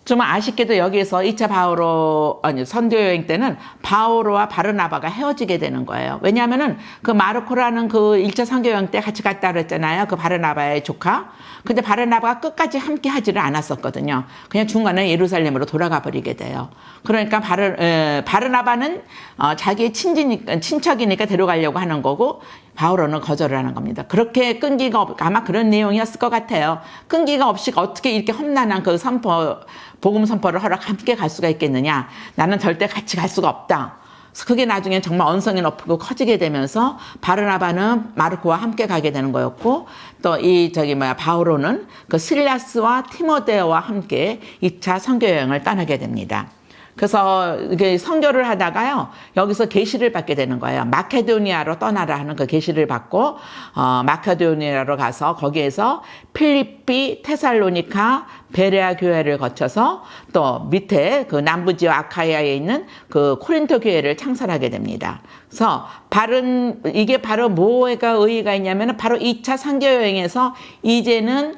좀 아쉽게도 여기에서 2차 선교여행 때는 바오로와 바르나바가 헤어지게 되는 거예요. 왜냐하면은 그 마르코라는 그 1차 선교여행 때 같이 갔다 그랬잖아요. 그 바르나바의 조카. 근데 바르나바가 끝까지 함께 하지를 않았었거든요. 그냥 중간에 예루살렘으로 돌아가 버리게 돼요. 그러니까 바르나바는 자기의 친척이니까 데려가려고 하는 거고 바오로는 거절을 하는 겁니다. 그렇게 끈기가 아마 그런 내용이었을 것 같아요. 끈기가 없이 어떻게 이렇게 험난한 그 복음 선포를 하러 함께 갈 수가 있겠느냐. 나는 절대 같이 갈 수가 없다. 그래서 그게 나중에 정말 언성이 높고 커지게 되면서 바르나바는 마르코와 함께 가게 되는 거였고 또 바오로는 그 실라스와 티모데오와 함께 2차 선교여행을 떠나게 됩니다. 그래서 이게 선교를 하다가요 여기서 계시를 받게 되는 거예요. 마케도니아로 떠나라 하는 그 계시를 받고 마케도니아로 가서 거기에서 필리피, 테살로니카, 베레아 교회를 거쳐서 또 밑에 그 남부 지역 아카이아에 있는 그 코린토 교회를 창설하게 됩니다. 그래서 이게 바로 뭐가 의의가 있냐면은 바로 2차 선교 여행에서 이제는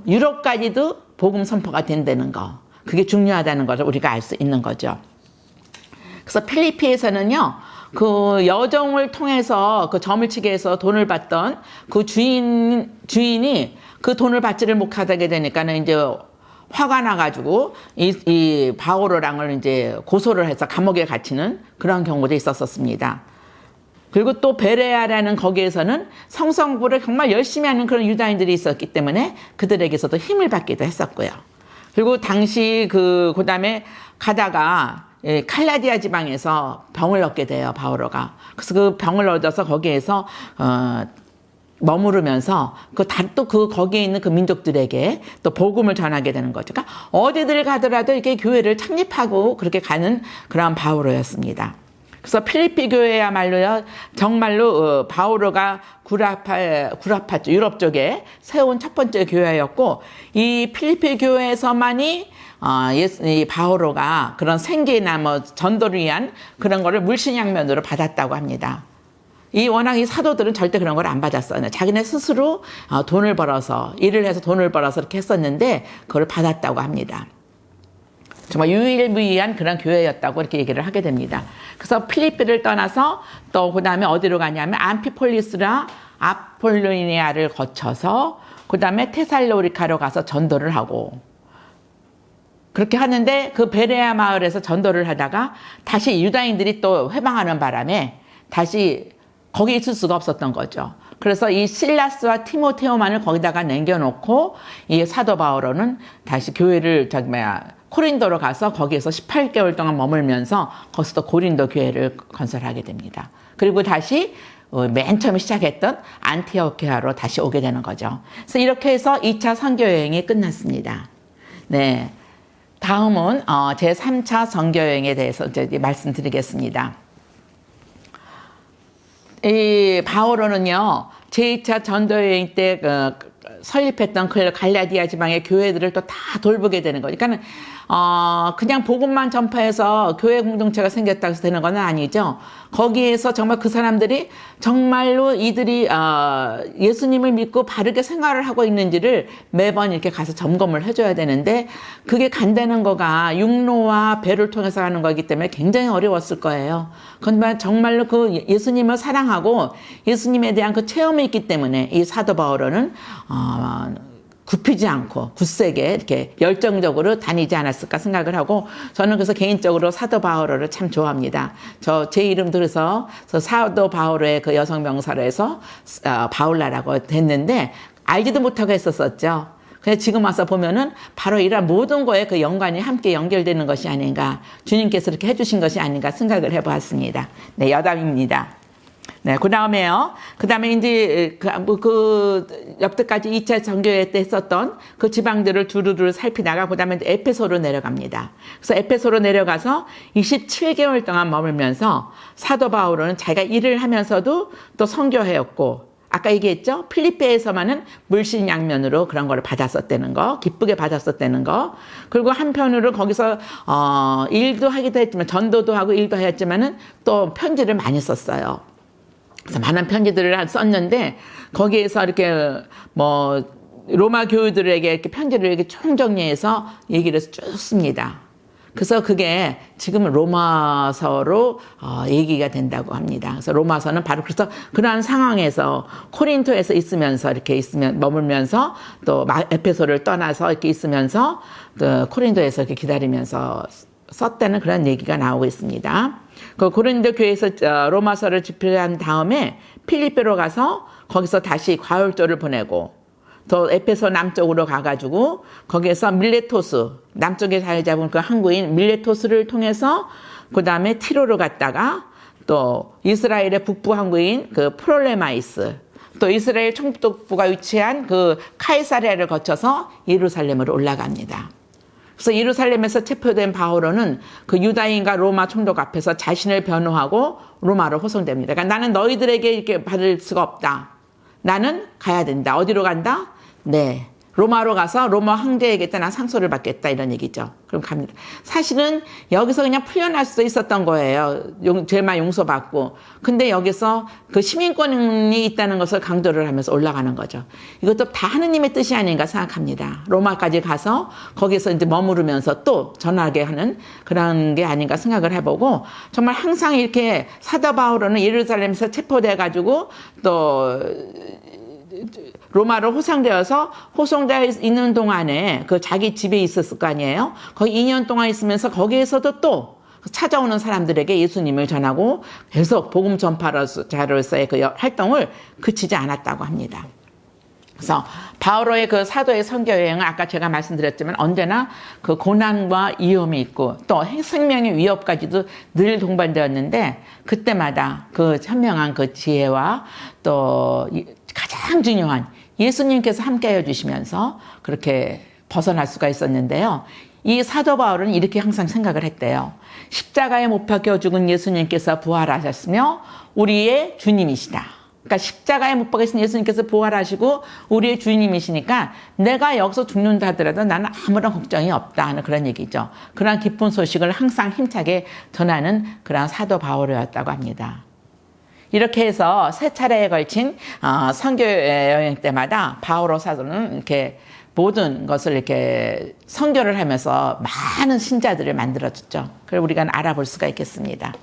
유럽까지도 복음 선포가 된다는 거. 그게 중요하다는 것을 우리가 알 수 있는 거죠. 그래서 필리피에서는요, 그 여정을 통해서 그 저물치게 해서 돈을 받던 그 주인이 그 돈을 받지를 못하게 되니까는 이제 화가 나가지고 이 바오로랑을 이제 고소를 해서 감옥에 갇히는 그런 경우도 있었습니다. 그리고 또 베레아라는 거기에서는 성성부를 정말 열심히 하는 그런 유다인들이 있었기 때문에 그들에게서도 힘을 받기도 했었고요. 그리고 당시 그다음에 가다가 칼라디아 지방에서 병을 얻게 돼요, 바오로가. 그래서 그 병을 얻어서 거기에서 머무르면서 거기에 있는 그 민족들에게 또 복음을 전하게 되는 거죠. 그러니까 어디들 가더라도 이렇게 교회를 창립하고 그렇게 가는 그런 바오로였습니다. 그래서 필리피 교회야말로요, 정말로 바오로가 구라파 유럽 쪽에 세운 첫 번째 교회였고, 이 필리피 교회에서만이 이 바오로가 그런 생계나 뭐 전도를 위한 그런 거를 물신양면으로 받았다고 합니다. 워낙 이 사도들은 절대 그런 걸 안 받았어요. 자기네 스스로 돈을 벌어서, 일을 해서 돈을 벌어서 이렇게 했었는데, 그걸 받았다고 합니다. 정말 유일무이한 그런 교회였다고 이렇게 얘기를 하게 됩니다. 그래서 필리피를 떠나서 또 그 다음에 어디로 가냐면 암피폴리스라 아폴로니아를 거쳐서 그 다음에 테살로니카로 가서 전도를 하고, 그렇게 하는데 그 베레아 마을에서 전도를 하다가 다시 유다인들이 또 회방하는 바람에 다시 거기 있을 수가 없었던 거죠. 그래서 이 실라스와 티모테오만을 거기다가 남겨놓고 이 사도 바오로는 다시 교회를 코린도로 가서 거기에서 18개월 동안 머물면서 거기서 고린도 교회를 건설하게 됩니다. 그리고 다시 맨 처음에 시작했던 안티오키아로 다시 오게 되는 거죠. 그래서 이렇게 해서 2차 선교 여행이 끝났습니다. 네, 다음은 제 3차 선교 여행에 대해서 이제 말씀드리겠습니다. 이 바오로는요, 제2차 전도 여행 때 설립했던 그 갈라디아 지방의 교회들을 또 다 돌보게 되는 거죠. 그러니까 그냥 복음만 전파해서 교회 공동체가 생겼다고 해서 되는 건 아니죠. 거기에서 정말 그 사람들이 정말로 이들이 예수님을 믿고 바르게 생활을 하고 있는지를 매번 이렇게 가서 점검을 해줘야 되는데, 그게 간다는 거가 육로와 배를 통해서 하는 거기 때문에 굉장히 어려웠을 거예요. 그런데 정말로 그 예수님을 사랑하고 예수님에 대한 그 체험이 있기 때문에 이 사도 바오로는 굽히지 않고 굳세게 이렇게 열정적으로 다니지 않았을까 생각을 하고, 저는 그래서 개인적으로 사도 바오로를 참 좋아합니다. 제 이름도 그래서 사도 바오로의 그 여성 명사로 해서 바울라라고 됐는데, 알지도 못하고 했었었죠. 그래서 지금 와서 보면은 바로 이런 모든 거에 그 연관이 함께 연결되는 것이 아닌가, 주님께서 이렇게 해주신 것이 아닌가 생각을 해보았습니다. 네, 여담입니다. 네, 그 다음에 이제 여태까지 2차 전교회 때 했었던 그 지방들을 두루두루 살피다가 그 다음에 에페소로 내려갑니다. 그래서 에페소로 내려가서 27개월 동안 머물면서 사도 바오로는 자기가 일을 하면서도 또 선교회였고, 아까 얘기했죠? 필리피에서만은 물신양면으로 그런 거를 받았었다는 거, 기쁘게 받았었다는 거. 그리고 한편으로 거기서 일도 하기도 했지만, 전도도 하고 일도 하였지만은 또 편지를 많이 썼어요. 그래서 많은 편지들을 썼는데, 거기에서 이렇게 로마 교우들에게 이렇게 편지를 이렇게 총정리해서 얘기를 쭉 씁니다. 그래서 그게 지금 로마서로 얘기가 된다고 합니다. 그래서 로마서는 바로 그래서 그러한 상황에서 코린토에서 머물면서 또 에페소를 떠나서 이렇게 있으면서 또 코린토에서 이렇게 기다리면서 썼다는 그런 얘기가 나오고 있습니다. 그 고린도 교회에서 로마서를 집필한 다음에 필리피로 가서 거기서 다시 과울조를 보내고, 또 에페소 남쪽으로 가가지고 거기에서 밀레토스, 남쪽에 자리 잡은 그 항구인 밀레토스를 통해서 그 다음에 티로로 갔다가 또 이스라엘의 북부 항구인 그 프롤레마이스, 또 이스라엘 총독부가 위치한 그 카이사랴를 거쳐서 예루살렘으로 올라갑니다. 그래서 예루살렘에서 체포된 바오로는 그 유다인과 로마 총독 앞에서 자신을 변호하고 로마로 호송됩니다. 그러니까 나는 너희들에게 이렇게 받을 수가 없다. 나는 가야 된다. 어디로 간다? 네, 로마로 가서 로마 황제에게 난 상소를 받겠다, 이런 얘기죠. 그럼 갑니다. 사실은 여기서 그냥 풀려날 수도 있었던 거예요. 죄만 용서받고. 근데 여기서 그 시민권이 있다는 것을 강조를 하면서 올라가는 거죠. 이것도 다 하느님의 뜻이 아닌가 생각합니다. 로마까지 가서 거기서 이제 머무르면서 또 전하게 하는 그런 게 아닌가 생각을 해보고, 정말 항상 이렇게 사도 바오로는 예루살렘에서 체포돼가지고 또 로마로 호송되어 있는 동안에 그 자기 집에 있었을 거 아니에요. 거기 2년 동안 있으면서 거기에서도 또 찾아오는 사람들에게 예수님을 전하고 계속 복음 전파자로서의 그 활동을 그치지 않았다고 합니다. 그래서 바오로의 그 사도의 선교 여행은 아까 제가 말씀드렸지만 언제나 그 고난과 위험이 있고 또 생명의 위협까지도 늘 동반되었는데, 그때마다 그 현명한 그 지혜와 또 가장 중요한 예수님께서 함께하여 주시면서 그렇게 벗어날 수가 있었는데요. 이 사도 바울은 이렇게 항상 생각을 했대요. 십자가에 못 박혀 죽은 예수님께서 부활하셨으며 우리의 주님이시다. 그러니까 십자가에 못 박히신 예수님께서 부활하시고 우리의 주님이시니까 내가 여기서 죽는다 하더라도 나는 아무런 걱정이 없다 하는 그런 얘기죠. 그런 기쁜 소식을 항상 힘차게 전하는 그런 사도 바울이었다고 합니다. 이렇게 해서 세 차례에 걸친 선교 여행 때마다 바오로 사도는 이렇게 모든 것을 이렇게 선교를 하면서 많은 신자들을 만들어줬죠. 그걸 우리가 알아볼 수가 있겠습니다.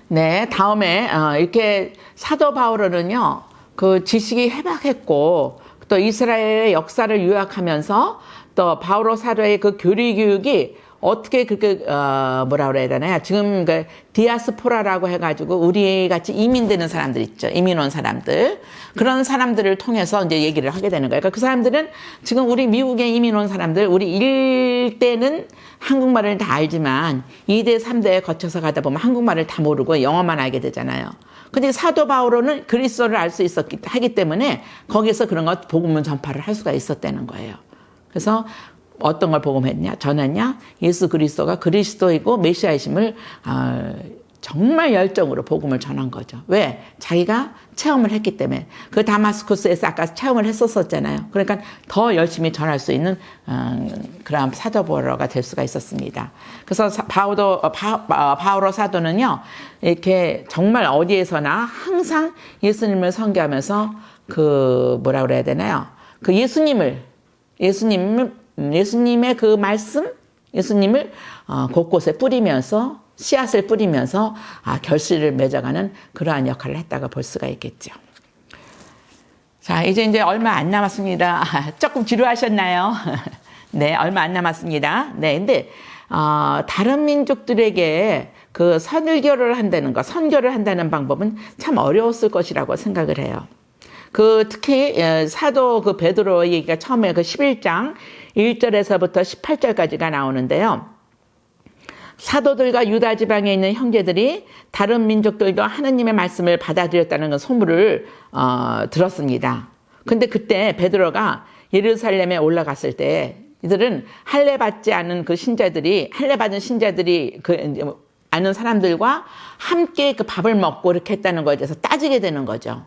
네, 다음에 이렇게 사도 바오로는요, 그 지식이 해박했고 또 이스라엘의 역사를 요약하면서 또 바오로 사도의 그 교리 교육이 어떻게 그렇게 뭐라 그래야 되나요? 지금 그 디아스포라라고 해가지고 우리 같이 이민되는 사람들 있죠. 이민 온 사람들, 그런 사람들을 통해서 이제 얘기를 하게 되는 거예요. 그러니까 그 사람들은 지금 우리 미국에 이민 온 사람들, 우리 1대는 한국말을 다 알지만 2대, 3대에 거쳐서 가다 보면 한국말을 다 모르고 영어만 알게 되잖아요. 근데 사도 바오로는 그리스도를 알 수 하기 때문에 거기서 그런 것 복음을 전파를 할 수가 있었다는 거예요. 그래서 어떤 걸 복음했냐, 전했냐? 예수 그리스도가 그리스도이고 메시아이심을 정말 열정으로 복음을 전한 거죠. 왜? 자기가 체험을 했기 때문에. 그 다마스쿠스에서 아까 체험을 했었잖아요. 그러니까 더 열심히 전할 수 있는 그런 사도 바오로가 될 수가 있었습니다. 그래서 바오로 사도는요, 이렇게 정말 어디에서나 항상 예수님을 선교하면서 그 뭐라 그래야 되나요? 그 예수님의 그 말씀, 예수님을 곳곳에 뿌리면서 씨앗을 뿌리면서 결실을 맺어가는 그러한 역할을 했다고 볼 수가 있겠죠. 자, 이제 얼마 안 남았습니다. 조금 지루하셨나요? 네, 얼마 안 남았습니다. 네, 근데 다른 민족들에게 그 선교를 한다는 방법은 참 어려웠을 것이라고 생각을 해요. 특히 사도 그 베드로 얘기가 처음에 그 11장 1절에서부터 18절까지가 나오는데요. 사도들과 유다 지방에 있는 형제들이 다른 민족들도 하느님의 말씀을 받아들였다는 소문을 들었습니다. 근데 그때 베드로가 예루살렘에 올라갔을 때 이들은 할례받지 않은 할례받은 신자들이 아는 사람들과 함께 그 밥을 먹고 이렇게 했다는 거에 대해서 따지게 되는 거죠.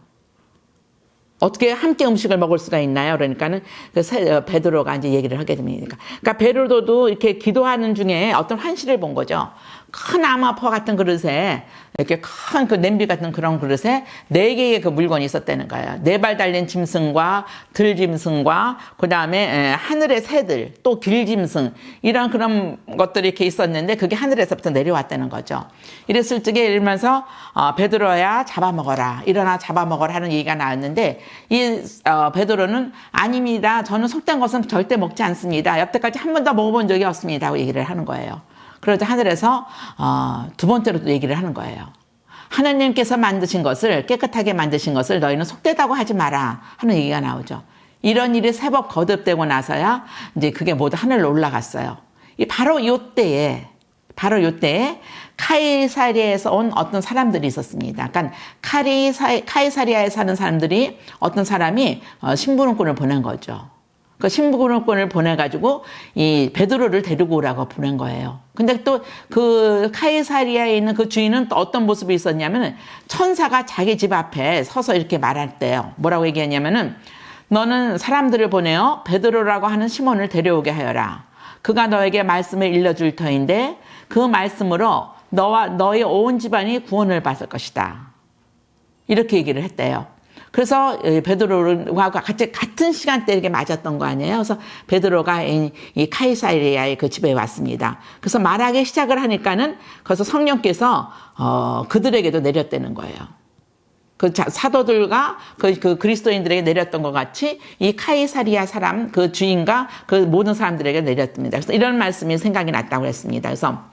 어떻게 함께 음식을 먹을 수가 있나요? 그러니까는 베드로가 이제 얘기를 하게 됩니다. 그러니까 베드로도 이렇게 기도하는 중에 어떤 환시를 본 거죠. 큰 아마포 같은 그릇에 이렇게 큰 그 냄비 같은 그런 그릇에 4개의 그 물건이 있었다는 거예요. 4발 달린 짐승과 들짐승과 그 다음에 하늘의 새들, 또 길짐승 이런 그런 것들이 이렇게 있었는데 그게 하늘에서부터 내려왔다는 거죠. 이랬을 적에 이러면서 베드로야 잡아먹어라, 일어나 잡아먹어라 하는 얘기가 나왔는데 이 베드로는 아닙니다. 저는 속된 것은 절대 먹지 않습니다. 여태까지 한 번도 먹어본 적이 없습니다 하고 얘기를 하는 거예요. 그러자 하늘에서 두 번째로 또 얘기를 하는 거예요. 하나님께서 깨끗하게 만드신 것을 너희는 속되다고 하지 마라 하는 얘기가 나오죠. 이런 일이 세번 거듭되고 나서야 이제 그게 모두 하늘로 올라갔어요. 바로 요때에 카이사리아에서 온 어떤 사람들이 있었습니다. 그러니까 카이사리아에 사는 사람들이 어떤 사람이 심부름꾼을 보낸 거죠. 그 심부름꾼을 보내가지고 이 베드로를 데리고 오라고 보낸 거예요. 근데 또 그 카이사리아에 있는 그 주인은 또 어떤 모습이 있었냐면은 천사가 자기 집 앞에 서서 이렇게 말했대요. 뭐라고 얘기했냐면은 너는 사람들을 보내어 베드로라고 하는 시몬을 데려오게 하여라. 그가 너에게 말씀을 일러줄 터인데 그 말씀으로 너와 너의 온 집안이 구원을 받을 것이다. 이렇게 얘기를 했대요. 그래서 베드로와 같은 시간대에 이렇게 맞았던 거 아니에요. 그래서 베드로가 이 카이사리아의 그 집에 왔습니다. 그래서 말하기 시작을 하니까는 거기서 성령께서 그들에게도 내렸다는 거예요. 그 사도들과 그 그리스도인들에게 내렸던 것 같이 이 카이사리아 사람 그 주인과 그 모든 사람들에게 내렸습니다. 그래서 이런 말씀이 생각이 났다고 했습니다. 그래서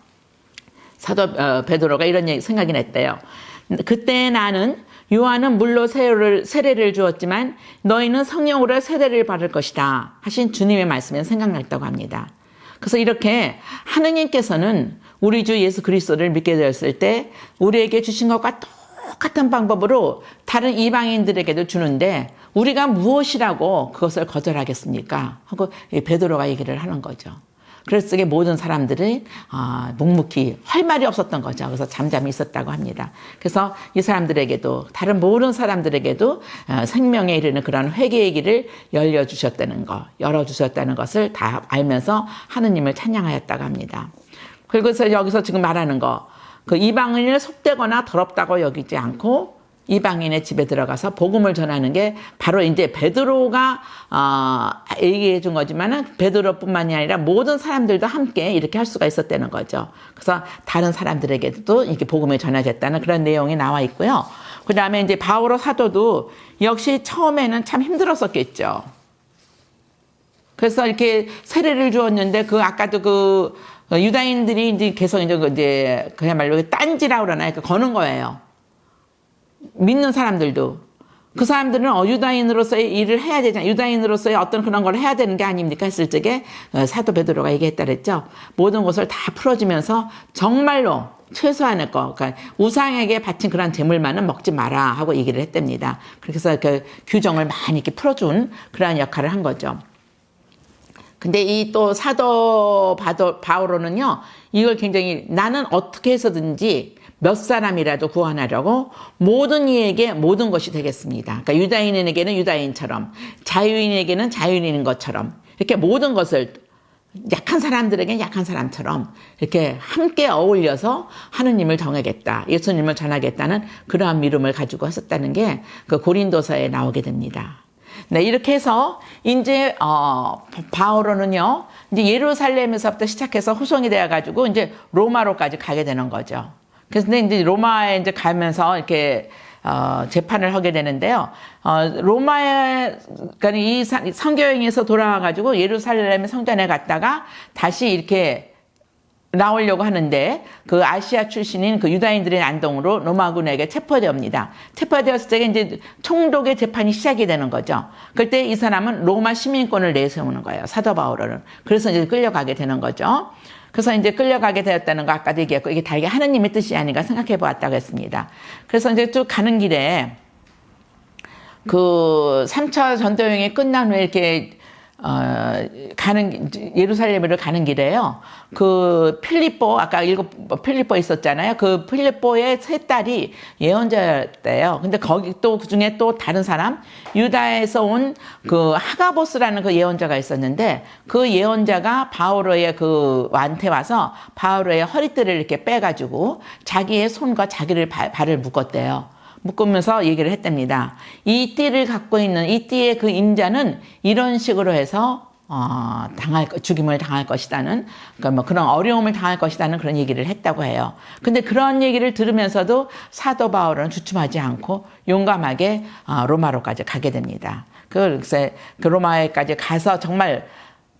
사도 베드로가 이런 생각이 났대요. 그때 나는 요한은 물로 세례를 주었지만 너희는 성령으로 세례를 받을 것이다 하신 주님의 말씀이 생각났다고 합니다. 그래서 이렇게 하느님께서는 우리 주 예수 그리스도를 믿게 되었을 때 우리에게 주신 것과 똑같은 방법으로 다른 이방인들에게도 주는데 우리가 무엇이라고 그것을 거절하겠습니까? 하고 베드로가 얘기를 하는 거죠. 그래서 이게 모든 사람들이 묵묵히 할 말이 없었던 거죠. 그래서 잠잠히 있었다고 합니다. 그래서 이 사람들에게도 다른 모든 사람들에게도 생명에 이르는 그런 회개의 길을 열어주셨다는 것을 다 알면서 하느님을 찬양하였다고 합니다. 그래서 여기서 지금 말하는 거, 그 이방인을 속되거나 더럽다고 여기지 않고 이방인의 집에 들어가서 복음을 전하는 게 바로 이제 베드로가 얘기해 준 거지만은 베드로뿐만이 아니라 모든 사람들도 함께 이렇게 할 수가 있었다는 거죠. 그래서 다른 사람들에게도 이렇게 복음을 전하겠다는 그런 내용이 나와 있고요. 그 다음에 이제 바오로 사도도 역시 처음에는 참 힘들었었겠죠. 그래서 이렇게 세례를 주었는데 아까도 유다인들이 이제 계속 이제 그야말로 딴지라고 그러나요? 거는 거예요. 믿는 사람들도. 그 사람들은 유다인으로서의 일을 해야 되잖아요. 유다인으로서의 어떤 그런 걸 해야 되는 게 아닙니까? 했을 적에 사도 베드로가 얘기했다 그랬죠. 모든 것을 다 풀어주면서 정말로 최소한의 거, 그러니까 우상에게 바친 그런 재물만은 먹지 마라 하고 얘기를 했답니다. 그래서 그 규정을 많이 이렇게 풀어준 그러한 역할을 한 거죠. 근데 이 또 사도 바오로는요, 이걸 굉장히 나는 어떻게 해서든지 몇 사람이라도 구원하려고 모든 이에게 모든 것이 되겠습니다. 그러니까 유다인에게는 유다인처럼, 자유인에게는 자유인인 것처럼, 이렇게 모든 것을 약한 사람들에게는 약한 사람처럼 이렇게 함께 어울려서 하느님을 정하겠다, 예수님을 전하겠다는 그러한 믿음을 가지고 했었다는 게 그 고린도서에 나오게 됩니다. 네, 이렇게 해서 이제 바오로는요, 이제 예루살렘에서부터 시작해서 후송이 되어 가지고 이제 로마로까지 가게 되는 거죠. 그래서 이제 로마에 이제 가면서 이렇게 재판을 하게 되는데요. 로마에, 그러니까 이 선교행에서 돌아와 가지고 예루살렘 성전에 갔다가 다시 이렇게 나오려고 하는데 그 아시아 출신인 그 유다인들의 난동으로 로마군에게 체포되옵니다. 체포되었을 때 이제 총독의 재판이 시작이 되는 거죠. 그때 이 사람은 로마 시민권을 내세우는 거예요. 사도 바오로는. 그래서 이제 끌려가게 되는 거죠. 그래서 이제 끌려가게 되었다는 거 아까도 얘기했고 이게 다 이게 하느님의 뜻이 아닌가 생각해 보았다고 했습니다. 그래서 이제 쭉 가는 길에 그 3차 전도여행이 끝난 후에 이렇게 예루살렘으로 가는 길에요. 그 필리포, 아까 필리포 있었잖아요. 그 필리포의 세 딸이 예언자였대요. 근데 거기 또 그 중에 또 다른 사람, 유다에서 온 그 하가보스라는 그 예언자가 있었는데 그 예언자가 바오로의 한테 와서 바오로의 허리띠를 이렇게 빼가지고 자기의 손과 자기를 발을 묶었대요. 묶으면서 얘기를 했답니다. 이 띠를 갖고 있는 이 띠의 그 임자는 이런 식으로 해서 죽임을 당할 것이다는, 그러니까 뭐 그런 어려움을 당할 것이다는 그런 얘기를 했다고 해요. 근데 그런 얘기를 들으면서도 사도 바울은 주춤하지 않고 용감하게 로마로까지 가게 됩니다. 그래서 그 로마에까지 가서 정말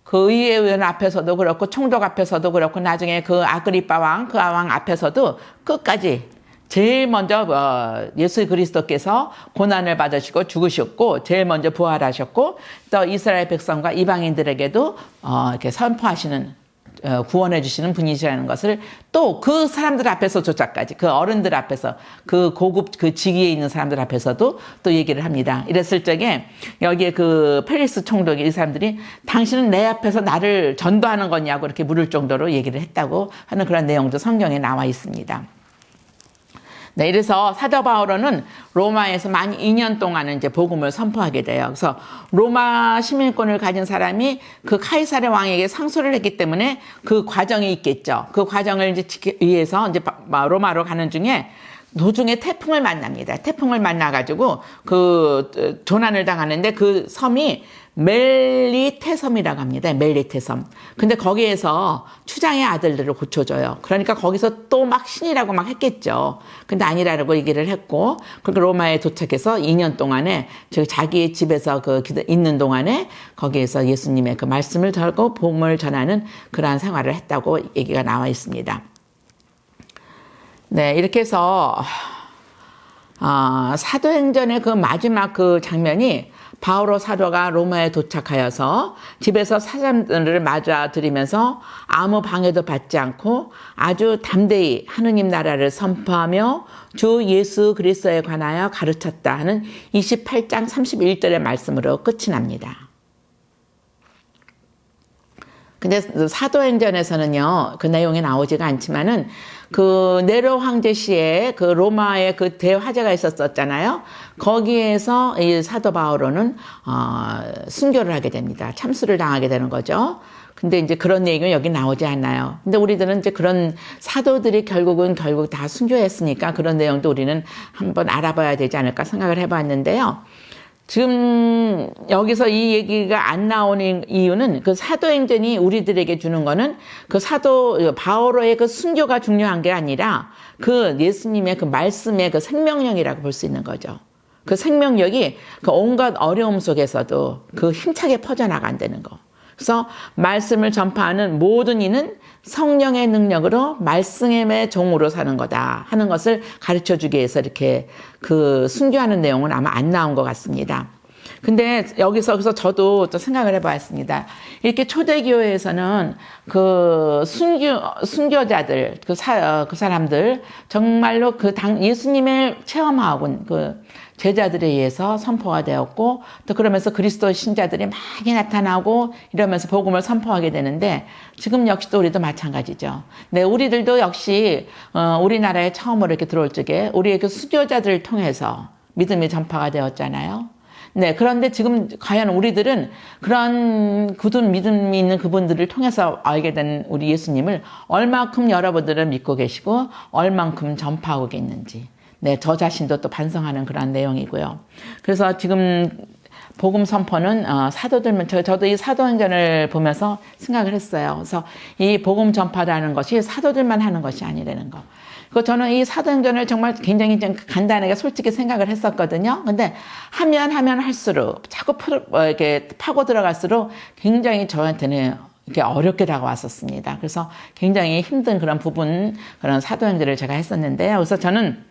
그 의회의원 앞에서도 그렇고 총독 앞에서도 그렇고 나중에 그 아그리빠 왕, 그 왕 앞에서도 끝까지 제일 먼저 예수 그리스도께서 고난을 받으시고 죽으셨고 제일 먼저 부활하셨고 또 이스라엘 백성과 이방인들에게도 이렇게 선포하시는 구원해 주시는 분이시라는 것을 또 그 사람들 앞에서조차까지 그 어른들 앞에서 그 고급 그 직위에 있는 사람들 앞에서도 또 얘기를 합니다. 이랬을 적에 여기에 그 펠리스 총독이 이 사람들이 당신은 내 앞에서 나를 전도하는 거냐고 이렇게 물을 정도로 얘기를 했다고 하는 그런 내용도 성경에 나와 있습니다. 네, 이래서 사도 바오로는 로마에서 만 2년 동안은 이제 복음을 선포하게 돼요. 그래서 로마 시민권을 가진 사람이 그 카이사르 왕에게 상소를 했기 때문에 그 과정이 있겠죠. 그 과정을 이제 위해서 이제 로마로 가는 중에 도중에 태풍을 만납니다. 태풍을 만나가지고 그 조난을 당하는데 그 섬이 멜리테섬이라고 합니다. 멜리테섬. 근데 거기에서 추장의 아들들을 고쳐줘요. 그러니까 거기서 또 막 신이라고 막 했겠죠. 근데 아니라고 얘기를 했고, 그리고 로마에 도착해서 2년 동안에 자기의 집에서 있는 동안에 거기에서 예수님의 그 말씀을 들고 복음을 전하는 그러한 생활을 했다고 얘기가 나와 있습니다. 네, 이렇게 해서 사도행전의 그 마지막 그 장면이 바오로 사도가 로마에 도착하여서 집에서 사람들을 맞아들이면서 아무 방해도 받지 않고 아주 담대히 하느님 나라를 선포하며 주 예수 그리스도에 관하여 가르쳤다 하는 28장 31절의 말씀으로 끝이 납니다. 근데 사도행전에서는요, 그 내용이 나오지가 않지만은 그 네로 황제 시에 그 로마의 그 대화재가 있었잖아요. 거기에서 이 사도 바오로는 순교를 하게 됩니다. 참수를 당하게 되는 거죠. 근데 이제 그런 얘기는 여기 나오지 않나요. 근데 우리들은 이제 그런 사도들이 결국 다 순교했으니까 그런 내용도 우리는 한번 알아봐야 되지 않을까 생각을 해봤는데요. 지금 여기서 이 얘기가 안 나오는 이유는 그 사도행전이 우리들에게 주는 거는 그 사도 바오로의 그 순교가 중요한 게 아니라 그 예수님의 그 말씀의 그 생명력이라고 볼 수 있는 거죠. 그 생명력이 그 온갖 어려움 속에서도 그 힘차게 퍼져나간다는 거. 그래서 말씀을 전파하는 모든 이는 성령의 능력으로 말씀의 종으로 사는 거다 하는 것을 가르쳐 주기 위해서 이렇게 그 순교하는 내용은 아마 안 나온 것 같습니다. 근데 여기서 그래서 저도 또 생각을 해봤습니다. 이렇게 초대교회에서는 그 순교자들, 그 사람들 정말로 예수님을 체험하고 그 제자들에 의해서 선포가 되었고 또 그러면서 그리스도 신자들이 많이 나타나고 이러면서 복음을 선포하게 되는데 지금 역시 또 우리도 마찬가지죠. 네, 우리들도 역시 우리나라에 처음으로 이렇게 들어올 적에 우리의 그 수교자들을 통해서 믿음이 전파가 되었잖아요. 네, 그런데 지금 과연 우리들은 그런 굳은 믿음이 있는 그분들을 통해서 알게 된 우리 예수님을 얼마큼 여러분들은 믿고 계시고 얼만큼 전파하고 있는지, 네, 저 자신도 또 반성하는 그런 내용이고요. 그래서 지금 복음 선포는 사도들만, 저도 이 사도행전을 보면서 생각을 했어요. 그래서 이 복음 전파라는 것이 사도들만 하는 것이 아니라는 거. 그 저는 이 사도행전을 정말 굉장히 좀 간단하게 솔직히 생각을 했었거든요. 근데 하면 할수록 자꾸 이렇게 파고 들어갈수록 굉장히 저한테는 이렇게 어렵게 다가왔었습니다. 그래서 굉장히 힘든 그런 그런 사도행전을 제가 했었는데요. 그래서 저는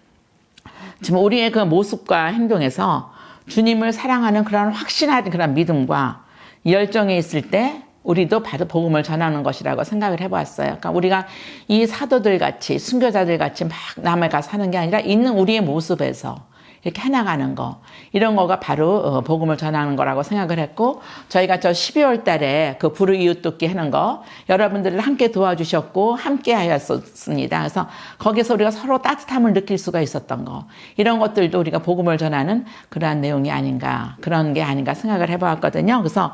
지금 우리의 그 모습과 행동에서 주님을 사랑하는 그런 확신한 그런 믿음과 열정이 있을 때 우리도 바로 복음을 전하는 것이라고 생각을 해보았어요. 그러니까 우리가 이 사도들 같이 순교자들 같이 막 남에 가서 하는 게 아니라 있는 우리의 모습에서 이렇게 해나가는 거, 이런 거가 바로 복음을 전하는 거라고 생각을 했고, 저희가 저 12월 달에 그 불의이웃돕기 하는 거 여러분들을 함께 도와주셨고 함께 하였습니다. 그래서 거기서 우리가 서로 따뜻함을 느낄 수가 있었던 거, 이런 것들도 우리가 복음을 전하는 그러한 내용이 아닌가, 그런 게 아닌가 생각을 해보았거든요. 그래서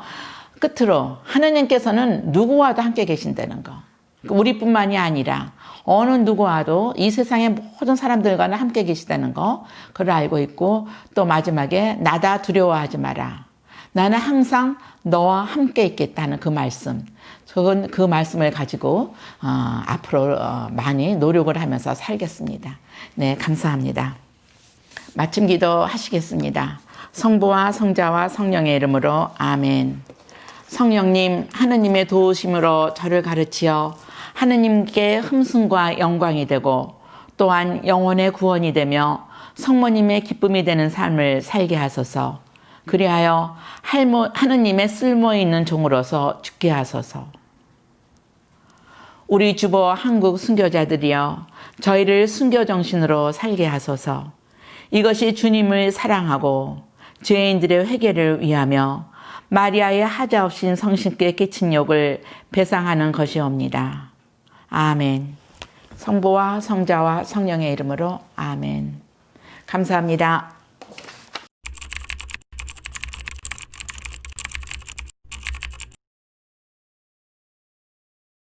끝으로 하느님께서는 누구와도 함께 계신다는 거, 우리뿐만이 아니라 어느 누구와도 이 세상의 모든 사람들과는 함께 계시다는 거, 그걸 알고 있고, 또 마지막에 나다 두려워하지 마라, 나는 항상 너와 함께 있겠다는 그 말씀, 저는 그 말씀을 가지고 앞으로 많이 노력을 하면서 살겠습니다. 네, 감사합니다. 마침 기도 하시겠습니다. 성부와 성자와 성령의 이름으로 아멘. 성령님, 하느님의 도우심으로 저를 가르치어 하느님께 흠숭과 영광이 되고 또한 영혼의 구원이 되며 성모님의 기쁨이 되는 삶을 살게 하소서. 그리하여 하느님의 쓸모있는 종으로서 죽게 하소서. 우리 주보 한국 순교자들이여, 저희를 순교 정신으로 살게 하소서. 이것이 주님을 사랑하고 죄인들의 회개를 위하며 마리아의 하자없인 성신께 끼친 욕을 배상하는 것이옵니다. 아멘. 성부와 성자와 성령의 이름으로 아멘. 감사합니다.